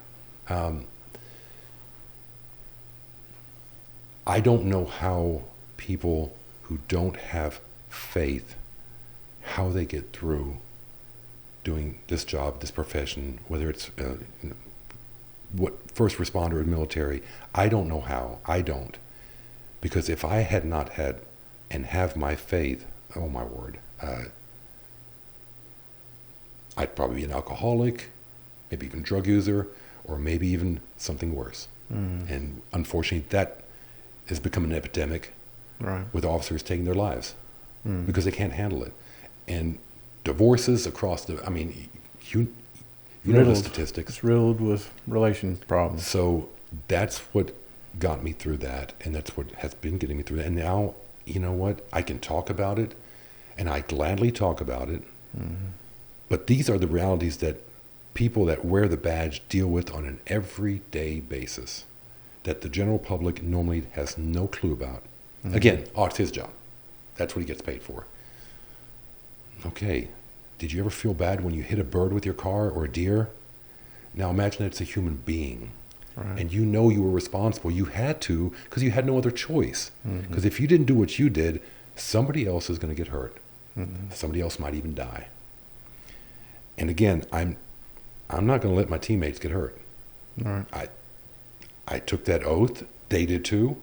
I don't know how people who don't have faith, how they get through doing this job, this profession, whether it's what first responder or military. I don't know how. I don't. Because if I had not had and have my faith, oh my word, I'd probably be an alcoholic, maybe even drug user, or maybe even something worse. Mm. And unfortunately, that has become an epidemic with officers taking their lives because they can't handle it. And divorces across you know the statistics. It's riddled with relation problems. So that's what got me through that, and that's what has been getting me through that. And now, you know what? I can talk about it, and I gladly talk about it. Mm-hmm. But these are the realities that people that wear the badge deal with on an everyday basis that the general public normally has no clue about. Mm-hmm. Again, it's his job. That's what he gets paid for. Okay, did you ever feel bad when you hit a bird with your car or a deer? Now imagine that it's a human being. Right. And you know you were responsible. You had to because you had no other choice. Because if you didn't do what you did, somebody else is going to get hurt. Mm-hmm. Somebody else might even die. And again, I'm not going to let my teammates get hurt. Right. I took that oath. They did too.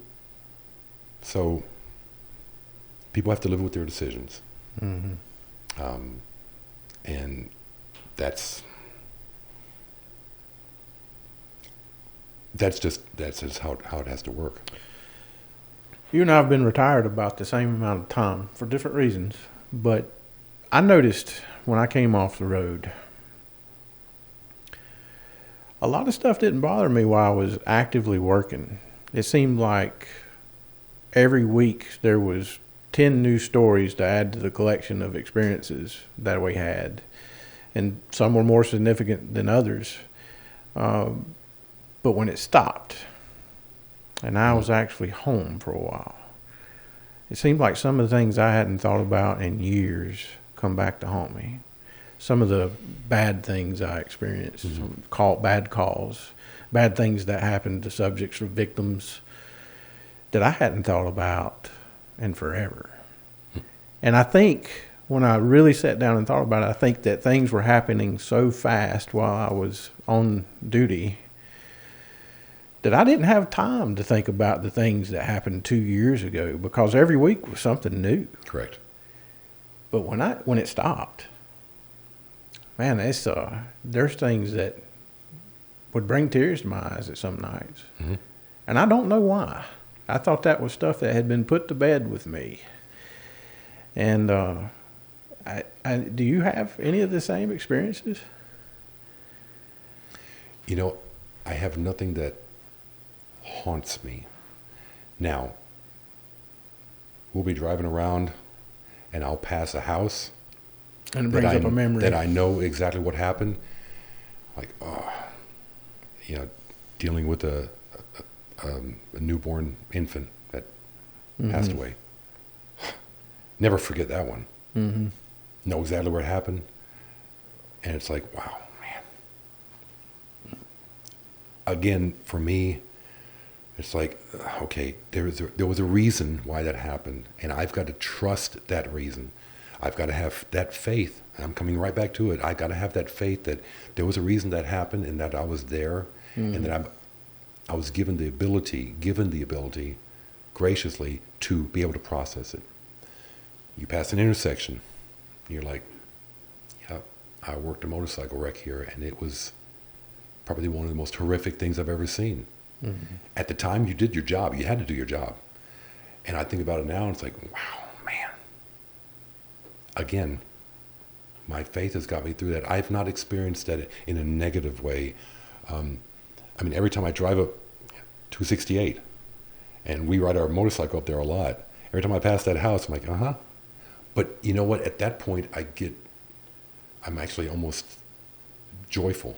So people have to live with their decisions. Mm-hmm. And that's just how it has to work. You and I have been retired about the same amount of time for different reasons, but I noticed when I came off the road, a lot of stuff didn't bother me while I was actively working. It seemed like every week there was 10 new stories to add to the collection of experiences that we had. And some were more significant than others. But when it stopped, and I was actually home for a while, it seemed like some of the things I hadn't thought about in years come back to haunt me. Some of the bad things I experienced, bad calls, bad things that happened to subjects or victims that I hadn't thought about in forever. And I think when I really sat down and thought about it, I think that things were happening so fast while I was on duty that I didn't have time to think about the things that happened 2 years ago because every week was something new. Correct. But when it stopped, man, there's things that would bring tears to my eyes at some nights. Mm-hmm. And I don't know why. I thought that was stuff that had been put to bed with me. And do you have any of the same experiences? I have nothing that haunts me. Now, we'll be driving around and I'll pass a house. And it brings up a memory. That I know exactly what happened. Like, dealing with a newborn infant that passed away. Never forget that one. Mm-hmm. Know exactly where it happened. And it's like, wow, man. Again, for me, It's like, okay, there was a reason why that happened, and I've got to trust that reason. I've got to have that faith. I'm coming right back to it. I got to have that faith that there was a reason that happened, and that I was there, and that I was given the ability, graciously, to be able to process it. You pass an intersection, you're like, yeah, I worked a motorcycle wreck here, and it was probably one of the most horrific things I've ever seen. Mm-hmm. At the time, you did your job. You had to do your job. And I think about it now, and it's like, wow, man. Again, my faith has got me through that. I've not experienced that in a negative way. Every time I drive up 268, and we ride our motorcycle up there a lot, every time I pass that house, I'm like, uh-huh. But you know what? At that point, I'm actually almost joyful.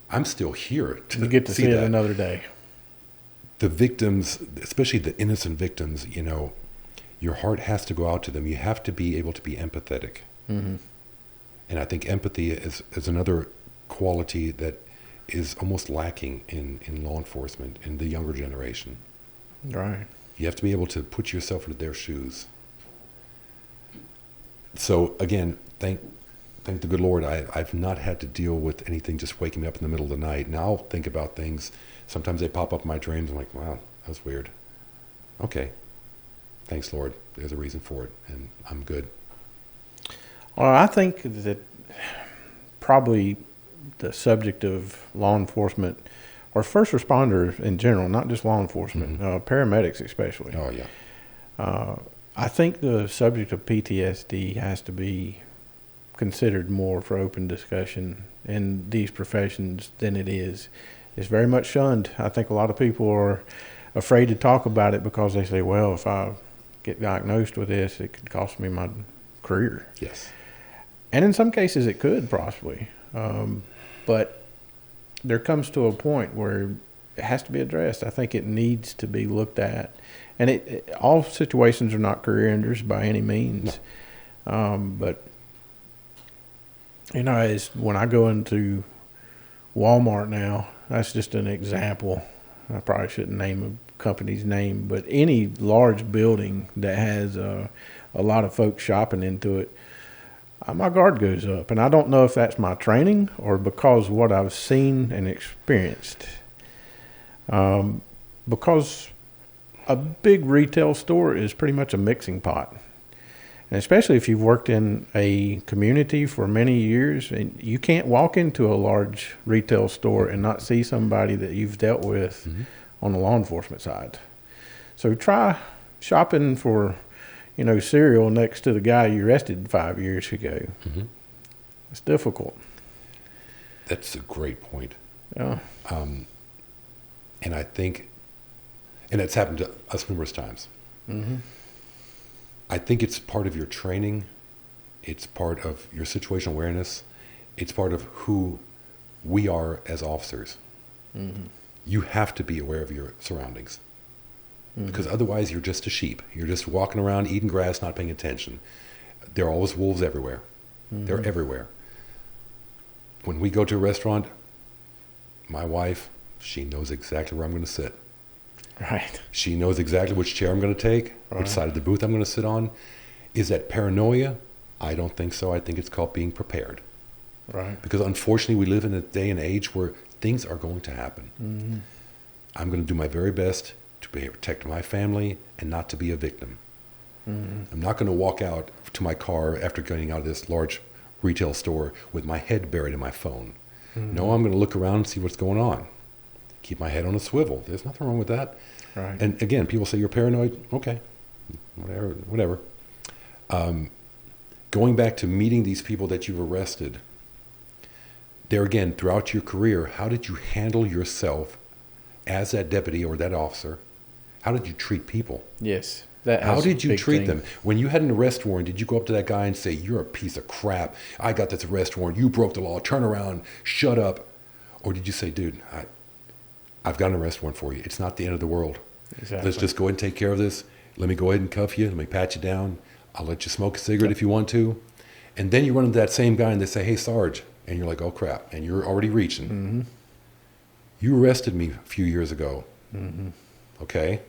I'm still here to you get to see it another day. The victims, especially the innocent victims, your heart has to go out to them. You have to be able to be empathetic. Mm-hmm. And I think empathy is another quality that is almost lacking in law enforcement, in the younger generation. Right. You have to be able to put yourself into their shoes. So again, thank the good Lord, I've not had to deal with anything just waking me up in the middle of the night. And I'll think about things. Sometimes they pop up in my dreams. I'm like, wow, that was weird. Okay. Thanks, Lord. There's a reason for it, and I'm good. Well, I think that probably the subject of law enforcement, or first responders in general, not just law enforcement, paramedics especially. Oh, yeah. I think the subject of PTSD has to be considered more for open discussion in these professions than it is. It's very much shunned. I think a lot of people are afraid to talk about it because they say, well, if I get diagnosed with this, it could cost me my career. Yes. And in some cases it could possibly. But there comes to a point where it has to be addressed. I think it needs to be looked at. And all situations are not career enders by any means. No. But, as when I go into Walmart now, that's just an example. I probably shouldn't name a company's name, but any large building that has a lot of folks shopping into it, my guard goes up. And I don't know if that's my training or because of what I've seen and experienced. Because a big retail store is pretty much a mixing pot. And especially if you've worked in a community for many years, and you can't walk into a large retail store and not see somebody that you've dealt with on the law enforcement side. So try shopping for, cereal next to the guy you arrested 5 years ago. Mm-hmm. It's difficult. That's a great point. Yeah. And I think, and it's happened to us numerous times. Mm-hmm. I think it's part of your training. It's part of your situational awareness. It's part of who we are as officers. Mm-hmm. You have to be aware of your surroundings. Mm-hmm. Because otherwise you're just a sheep. You're just walking around eating grass, not paying attention. There are always wolves everywhere. Mm-hmm. They're everywhere. When we go to a restaurant, my wife, she knows exactly where I'm going to sit. Right. She knows exactly which chair I'm going to take, which side of the booth I'm going to sit on. Is that paranoia? I don't think so. I think it's called being prepared. Right. Because unfortunately, we live in a day and age where things are going to happen. Mm-hmm. I'm going to do my very best to protect my family and not to be a victim. Mm-hmm. I'm not going to walk out to my car after getting out of this large retail store with my head buried in my phone. Mm-hmm. No, I'm going to look around and see what's going on. Keep my head on a swivel. There's nothing wrong with that. Right. And again, people say you're paranoid. Okay, whatever. Going back to meeting these people that you've arrested, there again, throughout your career, how did you handle yourself as that deputy or that officer? How did you treat people? Yes. How did you treat them? When you had an arrest warrant, did you go up to that guy and say, you're a piece of crap. I got this arrest warrant. You broke the law. Turn around. Shut up. Or did you say, dude, I've got an arrest warrant for you. It's not the end of the world. Exactly. Let's just go ahead and take care of this. Let me go ahead and cuff you. Let me pat you down. I'll let you smoke a cigarette if you want to. And then you run into that same guy and they say, hey, Sarge. And you're like, oh, crap. And you're already reaching. Mm-hmm. You arrested me a few years ago. Okay?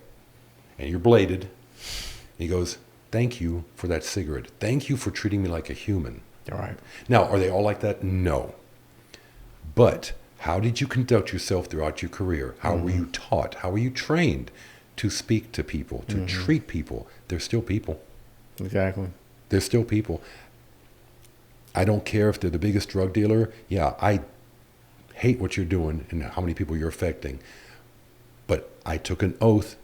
And you're bladed. He goes, thank you for that cigarette. Thank you for treating me like a human. All right. Now, are they all like that? No. But how did you conduct yourself throughout your career? How were you taught? How were you trained to speak to people, to treat people? They're still people. Exactly. They're still people. I don't care if they're the biggest drug dealer. Yeah, I hate what you're doing and how many people you're affecting. But I took an oath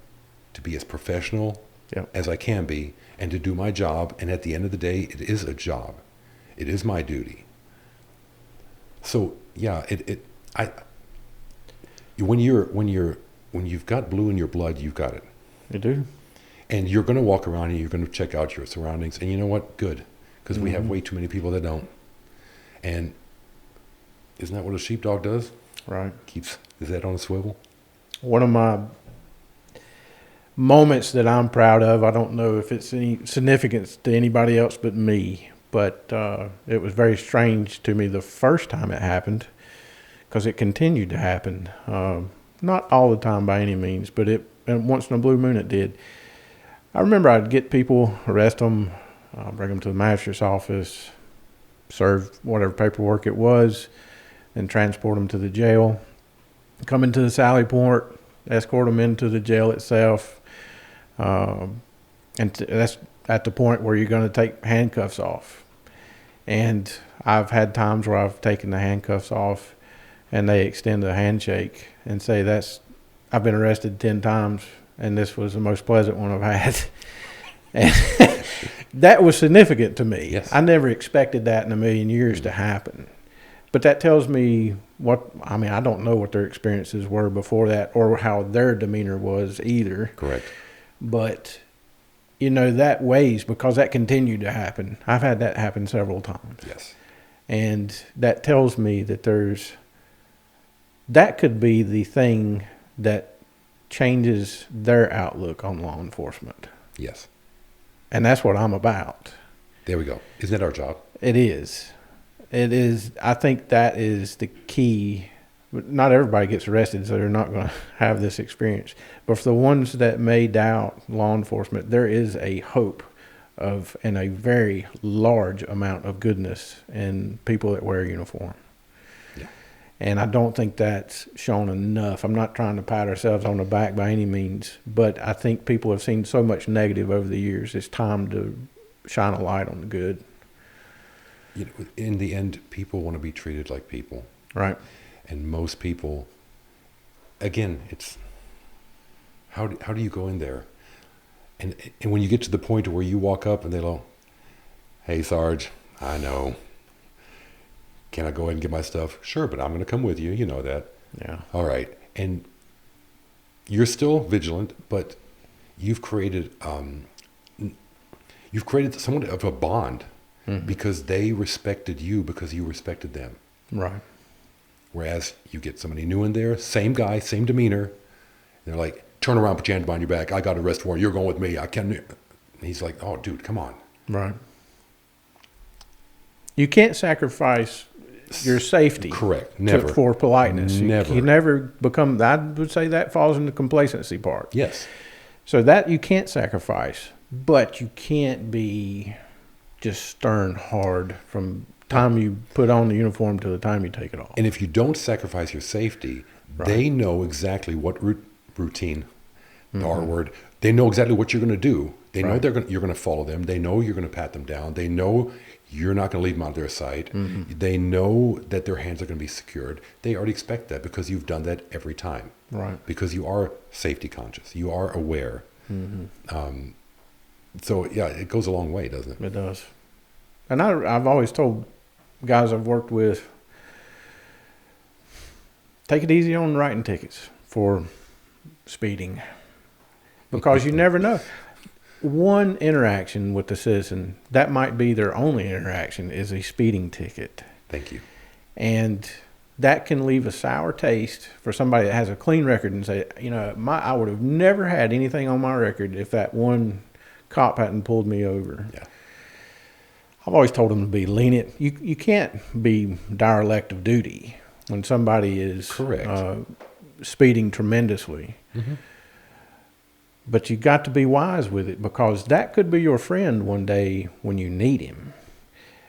to be as professional as I can be and to do my job. And at the end of the day, it is a job. It is my duty. So yeah, when you've got blue in your blood, you've got it. You do. And you're going to walk around and you're going to check out your surroundings. And you know what? Good. Because we have way too many people that don't. And isn't that what a sheepdog does? Right. Keeps his head on a swivel. One of my moments that I'm proud of, I don't know if it's any significance to anybody else but me, but it was very strange to me the first time it happened because it continued to happen. Not all the time by any means, but and once in a blue moon it did. I remember I'd get people, arrest them, bring them to the magistrate's office, serve whatever paperwork it was, and transport them to the jail. Come into the Sally Port, escort them into the jail itself. And that's at the point where you're going to take handcuffs off. And I've had times where I've taken the handcuffs off and they extend a handshake and say, I've been arrested 10 times and this was the most pleasant one I've had. And that was significant to me. Yes. I never expected that in a million years to happen. But that tells me I don't know what their experiences were before that or how their demeanor was either. Correct. But, that weighs because that continued to happen. I've had that happen several times. Yes. And that tells me that that could be the thing that changes their outlook on law enforcement. Yes. And that's what I'm about. There we go. Isn't that our job? It is. It is. I think that is the key. Not everybody gets arrested, so they're not going to have this experience. But for the ones that may doubt law enforcement, there is a hope and a very large amount of goodness in people that wear a uniform. Yeah. And I don't think that's shown enough. I'm not trying to pat ourselves on the back by any means, but I think people have seen so much negative over the years. It's time to shine a light on the good. In the end, people want to be treated like people. Right. And most people, again, it's how do you go in there? And when you get to the point where you walk up and they go, hey, Sarge, I know. Can I go ahead and get my stuff? Sure, but I'm going to come with you. You know that. Yeah. All right. And you're still vigilant, but you've created somewhat of a bond because they respected you because you respected them. Right. Whereas you get somebody new in there, same guy, same demeanor. They're like, turn around, put your hand behind your back. I got an arrest warrant. You're going with me. I can't. And he's like, oh, dude, come on. Right. You can't sacrifice your safety. Correct. Never. For politeness. Never. You never become, I would say that falls in the complacency part. Yes. So that you can't sacrifice, but you can't be just stern hard from time you put on the uniform to the time you take it off. And if you don't sacrifice your safety, they know exactly what routine, the R word, they know exactly what you're going to do. They know you're going to follow them. They know you're going to pat them down. They know you're not going to leave them out of their sight. They know that their hands are going to be secured. They already expect that because you've done that every time. Right. Because you are safety conscious. You are aware. So, yeah, it goes a long way, doesn't it? It does. And I've always told guys I've worked with, take it easy on writing tickets for speeding because you never know. One interaction with the citizen, that might be their only interaction, is a speeding ticket. Thank you. And that can leave a sour taste for somebody that has a clean record and say, I would have never had anything on my record if that one cop hadn't pulled me over. Yeah. I've always told them to be lenient. You can't be derelict of duty when somebody is correct. speeding tremendously. Mm-hmm. But you got to be wise with it, because that could be your friend one day when you need him.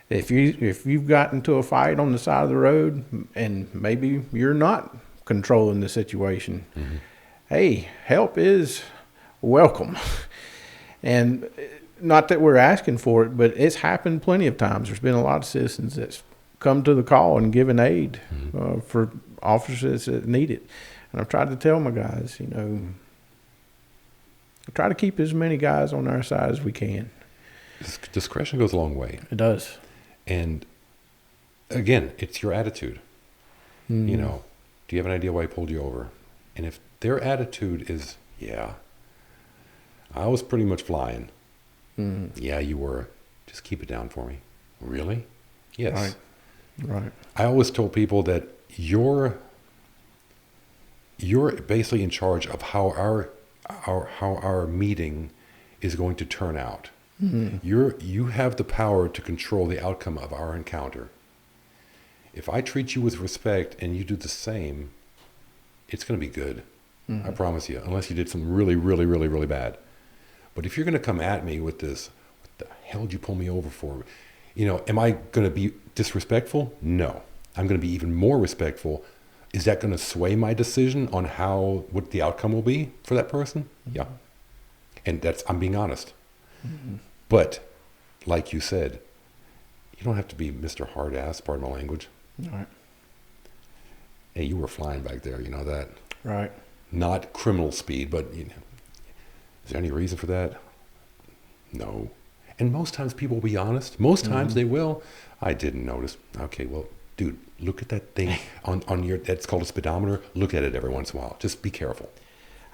If you've gotten into a fight on the side of the road and maybe you're not controlling the situation, Mm-hmm. hey, help is welcome. And not that we're asking for it, but it's happened plenty of times. There's been a lot of citizens that's come to the call and given aid for officers that need it. And I've tried to tell my guys, try to keep as many guys on our side as we can. Discretion goes a long way. It does. And again, it's your attitude. Mm. Do you have an idea why he pulled you over? And if their attitude is, yeah, I was pretty much flying. Mm. Yeah, you were. Just keep it down for me. Really? Yes. Right. I always told people that you're basically in charge of how our meeting is going to turn out. Mm-hmm. You have the power to control the outcome of our encounter. If I treat you with respect and you do the same, it's going to be good. Mm-hmm. I promise you, unless you did something really, really, really, really bad. But if you're going to come at me with this, what the hell did you pull me over for? Am I going to be disrespectful? No. I'm going to be even more respectful. Is that going to sway my decision on what the outcome will be for that person? Mm-hmm. Yeah. And I'm being honest. Mm-hmm. But, like you said, you don't have to be Mr. Hard-ass, pardon my language. All right. Hey, you were flying back there, you know that? Right. Not criminal speed, but is there any reason for that? No. And most times people will be honest. Most times they will. I didn't notice. Okay, well, dude, look at that thing on your, that's called a speedometer. Look at it every once in a while. Just be careful.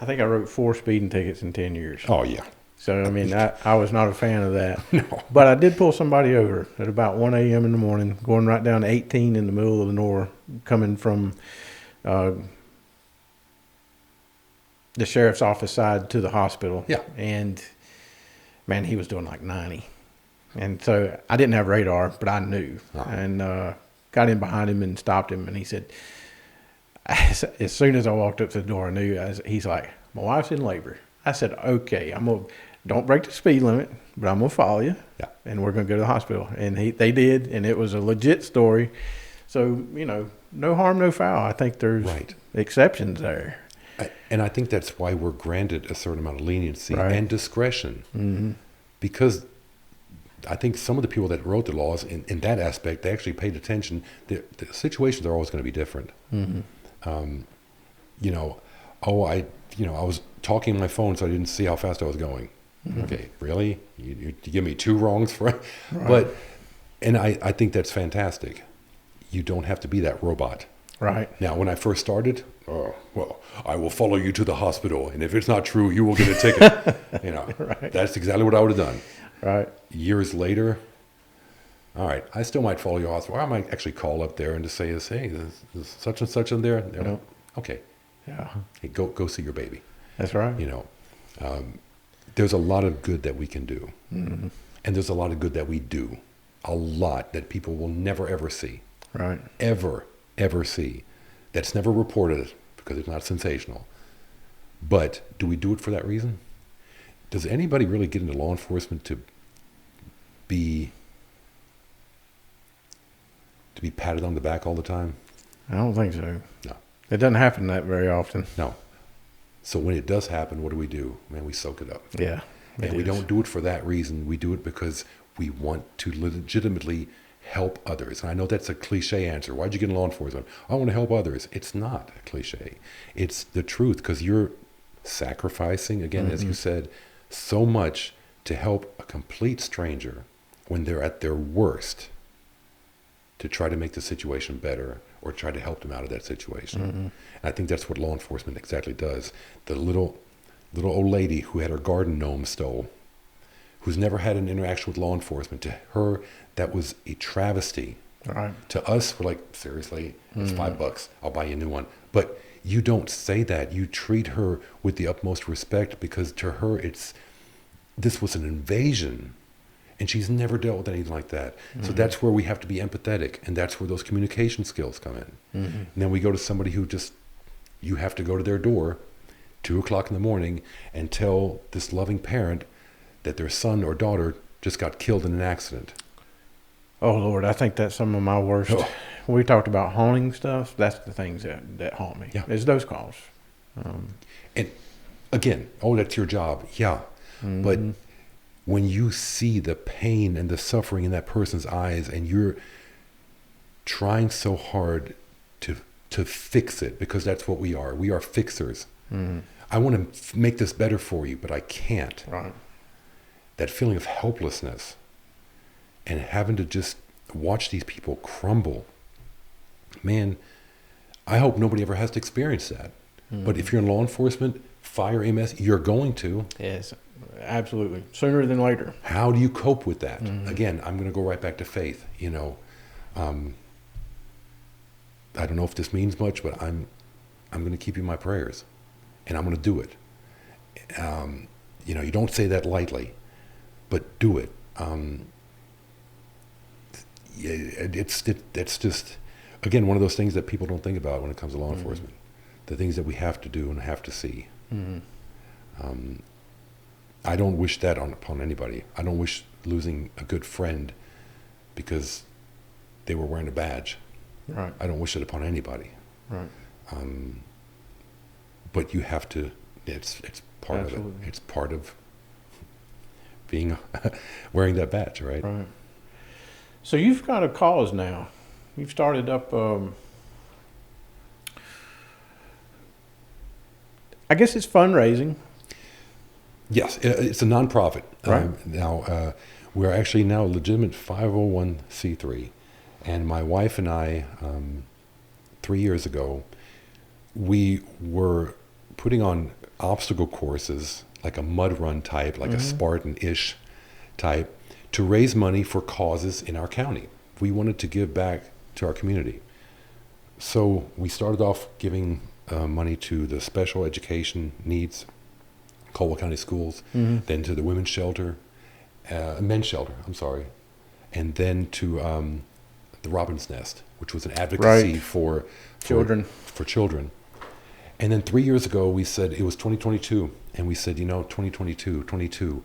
I think I wrote 4 speeding tickets in 10 years. Oh, yeah. So, I was not a fan of that. No. But I did pull somebody over at about 1 a.m. in the morning, going right down 18 in the middle of the Nor, coming from the sheriff's office side to the hospital. Yeah. And, man, he was doing like 90. And so I didn't have radar, but I knew. Uh-huh. And got in behind him and stopped him. And he said, as soon as I walked up to the door, I knew. He's like, my wife's in labor. I said, okay, don't break the speed limit, but I'm going to follow you. Yeah. And we're going to go to the hospital. And they did, and it was a legit story. So, no harm, no foul. I think there's exceptions there. And I think that's why we're granted a certain amount of leniency and discretion. Mm-hmm. Because I think some of the people that wrote the laws in that aspect, they actually paid attention. The situations are always going to be different. Mm-hmm. I was talking on my phone, so I didn't see how fast I was going. Mm-hmm. Okay, really? You give me 2 wrongs for it? Right. And I think that's fantastic. You don't have to be that robot. Right. Now, when I first started, I will follow you to the hospital, and if it's not true, you will get a ticket. Right. That's exactly what I would have done. Right. Years later, all right, I still might follow you to the hospital. Or I might actually call up there and just say, hey, there's such and such in there. Okay. Yeah. Hey, go see your baby. That's right. There's a lot of good that we can do. Mm-hmm. And there's a lot of good that we do. A lot that people will never, ever see. Right. Ever see. That's never reported because it's not sensational. But do we do it for that reason? Does anybody really get into law enforcement to be patted on the back all the time? I don't think so. No. It doesn't happen that very often. No. So when it does happen, what do? Man, we soak it up. Yeah. And we don't do it for that reason. We do it because we want to legitimately help others. And I know that's a cliche answer. Why'd you get in law enforcement? I want to help others. It's not a cliche. It's the truth, because you're sacrificing, again, as you said, so much to help a complete stranger when they're at their worst to try to make the situation better or try to help them out of that situation. Mm-hmm. And I think that's what law enforcement exactly does. The little old lady who had her garden gnome stole, who's never had an interaction with law enforcement, to her, that was a travesty. Right. To us, we're like, seriously, it's $5. I'll buy you a new one. But you don't say that. You treat her with the utmost respect, because to her, this was an invasion. And she's never dealt with anything like that. Mm-hmm. So that's where we have to be empathetic. And that's where those communication skills come in. Mm-hmm. And then we go to somebody who just You have to go to their door 2:00 in the morning and tell this loving parent that their son or daughter just got killed in an accident. Oh Lord, I think that's some of my worst. Oh. When we talked about haunting stuff, that's the things that haunt me. Yeah. Is those calls. And again, that's your job. Yeah. Mm-hmm. But when you see the pain and the suffering in that person's eyes, and you're trying so hard to fix it, because that's what we are. We are fixers. Mm-hmm. I want to make this better for you, but I can't. Right. That feeling of helplessness and having to just watch these people crumble. Man, I hope nobody ever has to experience that. Mm-hmm. But if you're in law enforcement, fire, EMS, you're going to. Yes, absolutely. Sooner than later. How do you cope with that? Mm-hmm. Again, I'm going to go right back to faith. I don't know if this means much, but I'm going to keep you in my prayers, and I'm going to do it. You don't say that lightly, but do it. It's just, again, one of those things that people don't think about when it comes to law enforcement. The things that we have to do and have to see. Mm-hmm. I don't wish that upon anybody. I don't wish losing a good friend because they were wearing a badge. Right. I don't wish it upon anybody. Right. But you have to. It's part Absolutely. of it. It's part of being wearing that badge, right? Right. So you've got a cause now. You've started up. I guess it's fundraising. Yes, it's a nonprofit. Right. Now, we're actually now a legitimate 501c3. And my wife and I, 3 years ago, we were putting on obstacle courses, like a mud run type, like a Spartan-ish type, to raise money for causes in our county. We wanted to give back to our community. So we started off giving money to the special education needs, Caldwell County Schools, then to the women's shelter, men's shelter, and then to the Robin's Nest, which was an advocacy for children. And then 3 years ago, we said, it was 2022, and we said, 22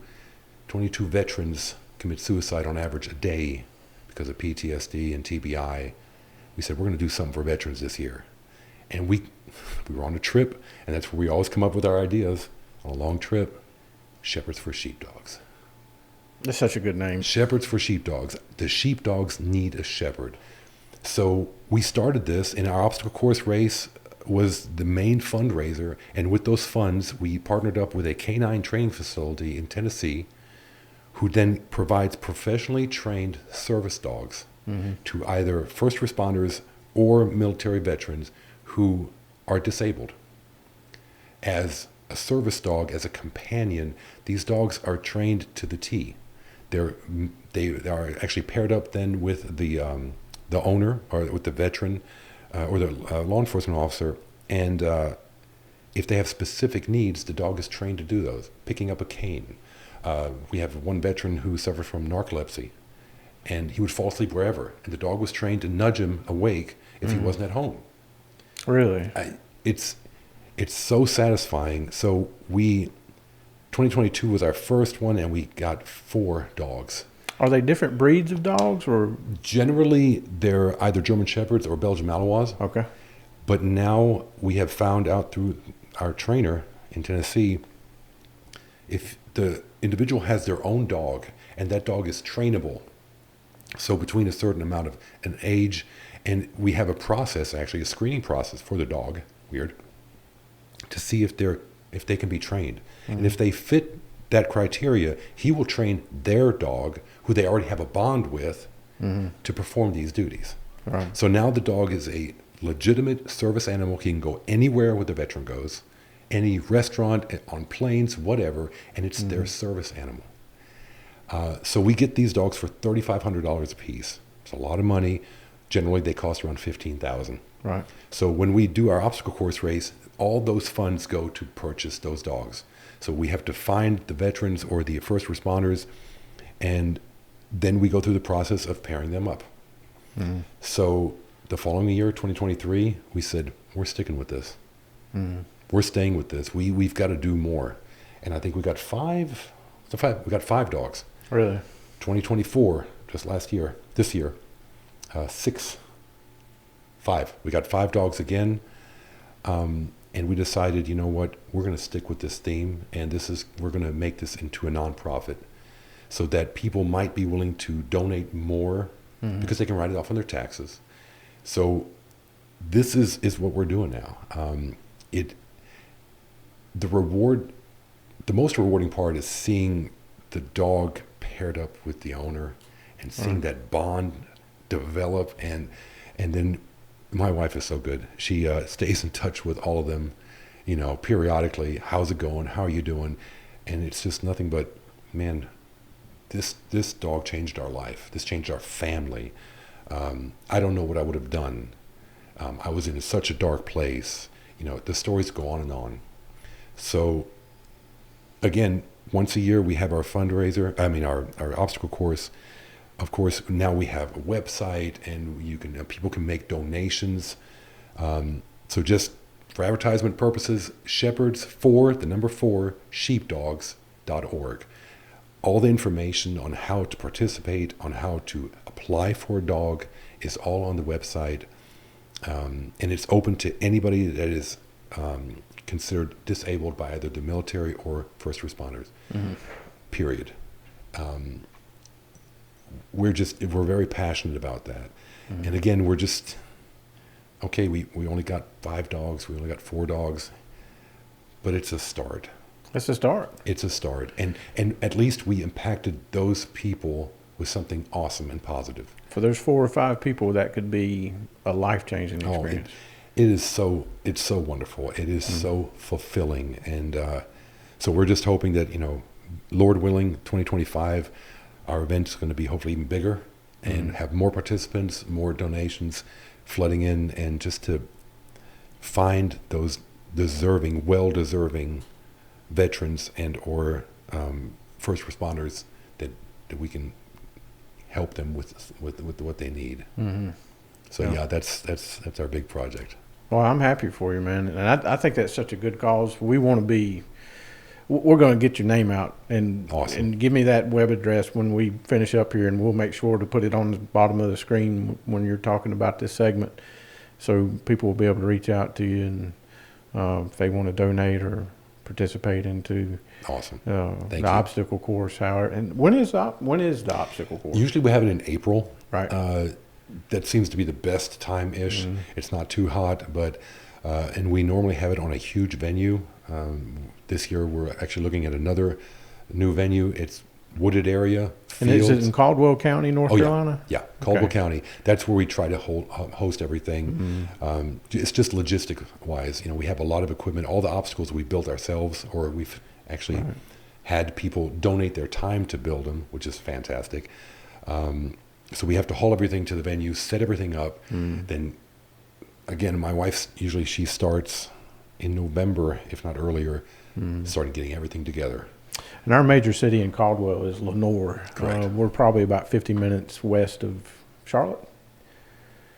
veterans commit suicide on average a day because of PTSD and TBI. We said, we're going to do something for veterans this year. And we were on a trip, and that's where we always come up with our ideas. On a long trip, Shepherds for Sheepdogs. That's such a good name. Shepherds for Sheepdogs. The sheepdogs need a shepherd. So we started this, and our obstacle course race was the main fundraiser. And with those funds, we partnered up with a canine training facility in Tennessee, who then provides professionally trained service dogs to either first responders or military veterans who are disabled. As a service dog, as a companion, these dogs are trained to the T. They are actually paired up then with the owner, or with the veteran, or the law enforcement officer, and if they have specific needs, the dog is trained to do those. Picking up a cane. We have one veteran who suffered from narcolepsy, and he would fall asleep wherever, and the dog was trained to nudge him awake if he wasn't at home. Really? It's so satisfying. So 2022 was our first one, and we got 4 dogs. Are they different breeds of dogs, or? Generally, they're either German Shepherds or Belgian Malinois. Okay. But now we have found out through our trainer in Tennessee, if the individual has their own dog and that dog is trainable, so between a certain amount of an age, and we have a process, actually a screening process for the dog, to see if they can be trained. And if they fit that criteria, he will train their dog, who they already have a bond with, to perform these duties. Right. So now the dog is a legitimate service animal. He can go anywhere where the veteran goes, any restaurant, on planes, whatever, and it's their service animal. So we get these dogs for $3,500 a piece. It's a lot of money. Generally, they cost around $15,000. Right. So when we do our obstacle course race, all those funds go to purchase those dogs. So we have to find the veterans or the first responders, and then we go through the process of pairing them up. So the following year, 2023, we said, we're sticking with this. We're staying with this. We've got to do more. And I think we got five dogs. Really? 2024, just this year, 5. We got 5 dogs again. And we decided, you know what, we're going to stick with this theme, and we're going to make this into a nonprofit so that people might be willing to donate more because they can write it off on their taxes. So this is what we're doing now. The most rewarding part is seeing the dog paired up with the owner and seeing that bond develop, and then my wife is so good. She stays in touch with all of them, periodically. How's it going? How are you doing? And it's just nothing but, man, this dog changed our life. This changed our family. I don't know what I would have done. I was in such a dark place. The stories go on and on. So, again, once a year we have our fundraiser. Our obstacle course. Of course, now we have a website, and people can make donations. So just for advertisement purposes, sheepdogs.org. All the information on how to participate, on how to apply for a dog, is all on the website. And it's open to anybody that is considered disabled by either the military or first responders, period. We're very passionate about that. And again, we're just, okay, we only got 5 dogs, we only got 4 dogs, but it's a start. It's a start. It's a start. And at least we impacted those people with something awesome and positive. For those 4 or 5 people, that could be a life-changing experience. It's so wonderful. It is so fulfilling. And so we're just hoping that, Lord willing, 2025, our event's going to be hopefully even bigger and have more participants, more donations flooding in, and just to find those well-deserving veterans and or first responders that we can help them with what they need. So yeah, that's our big project. Well, I'm happy for you, man, and I think that's such a good cause. We're going to get your name out, and awesome. And give me that web address when we finish up here, and we'll make sure to put it on the bottom of the screen when you're talking about this segment, so people will be able to reach out to you, and if they want to donate or participate into awesome. The obstacle course. And when is the obstacle course? Usually we have it in April. Right. That seems to be the best time-ish. It's not too hot, but and we normally have it on a huge venue. This year we're actually looking at another new venue. It's wooded area. And is it in Caldwell County, North Carolina? Yeah, Caldwell County. That's where we try to host everything. It's just logistic-wise. We have a lot of equipment. All the obstacles we built ourselves, or we've actually had people donate their time to build them, which is fantastic. So we have to haul everything to the venue, set everything up. Then, again, my wife, usually she starts in November, if not earlier, starting getting everything together. And our major city in Caldwell is Lenore. Correct. We're probably about 50 minutes west of Charlotte.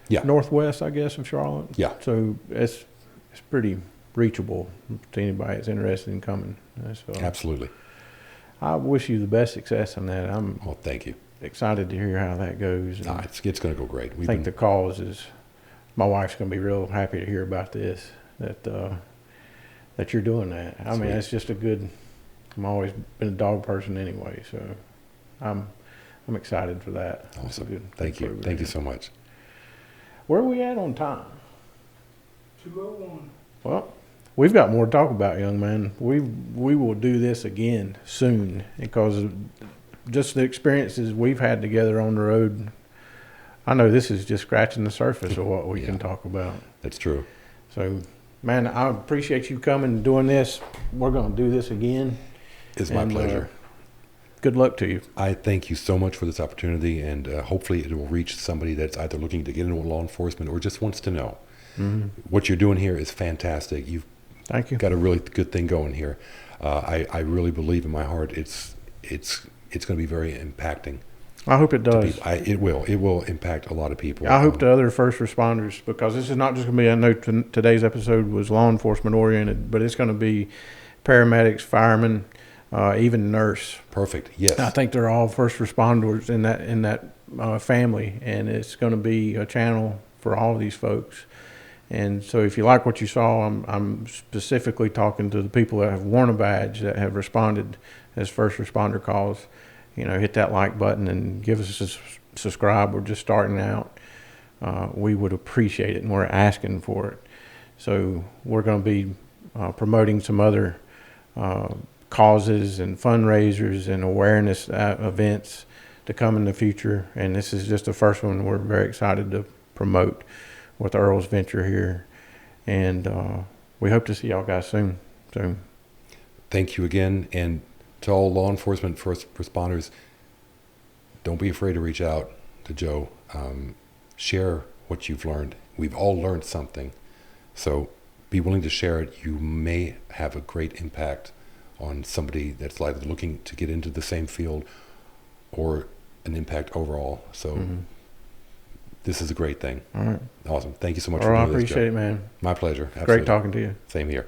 Yeah. Northwest, I guess, of Charlotte. Yeah. So it's pretty reachable to anybody that's interested in coming. So Absolutely. I wish you the best success in that. Well, thank you. Excited to hear how that goes. It's going to go great. I think the cause is, my wife's going to be real happy to hear about this, that you're doing that. I mean, it's just I'm always been a dog person anyway, so I'm excited for that. Awesome. Thank you. Thank you so much. Where are we at on time? 2:01. Well, we've got more to talk about, young man. We will do this again soon, because of just the experiences we've had together on the road. I know this is just scratching the surface of what we can talk about. That's true. So, man, I appreciate you coming and doing this. We're going to do this again. It's my pleasure. Good luck to you. I thank you so much for this opportunity, and hopefully it will reach somebody that's either looking to get into law enforcement or just wants to know. What you're doing here is fantastic. Thank you. Got a really good thing going here. I really believe in my heart it's going to be very impacting. I hope it to does. people. It will impact a lot of people. I hope the other first responders, because this is not just going to be, I know today's episode was law enforcement oriented, but it's going to be paramedics, firemen, even nurse. Perfect. Yes. I think they're all first responders in that family, and it's going to be a channel for all of these folks. And so, if you like what you saw, I'm specifically talking to the people that have worn a badge, that have responded as first responder calls. Hit that like button and give us a subscribe. We're just starting out. We would appreciate it, and we're asking for it. So we're going to be promoting some other causes and fundraisers and awareness events to come in the future. And this is just the first one we're very excited to promote with Earl's venture here. And we hope to see y'all guys soon. So thank you again. And to all law enforcement first responders, don't be afraid to reach out to Joe. Share what you've learned. We've all learned something. So be willing to share it. You may have a great impact on somebody that's either looking to get into the same field or an impact overall. So this is a great thing. All right. Awesome. Thank you so much Earl, for doing I this, appreciate Joe. it, man. My pleasure. Absolutely. Great talking to you. Same here.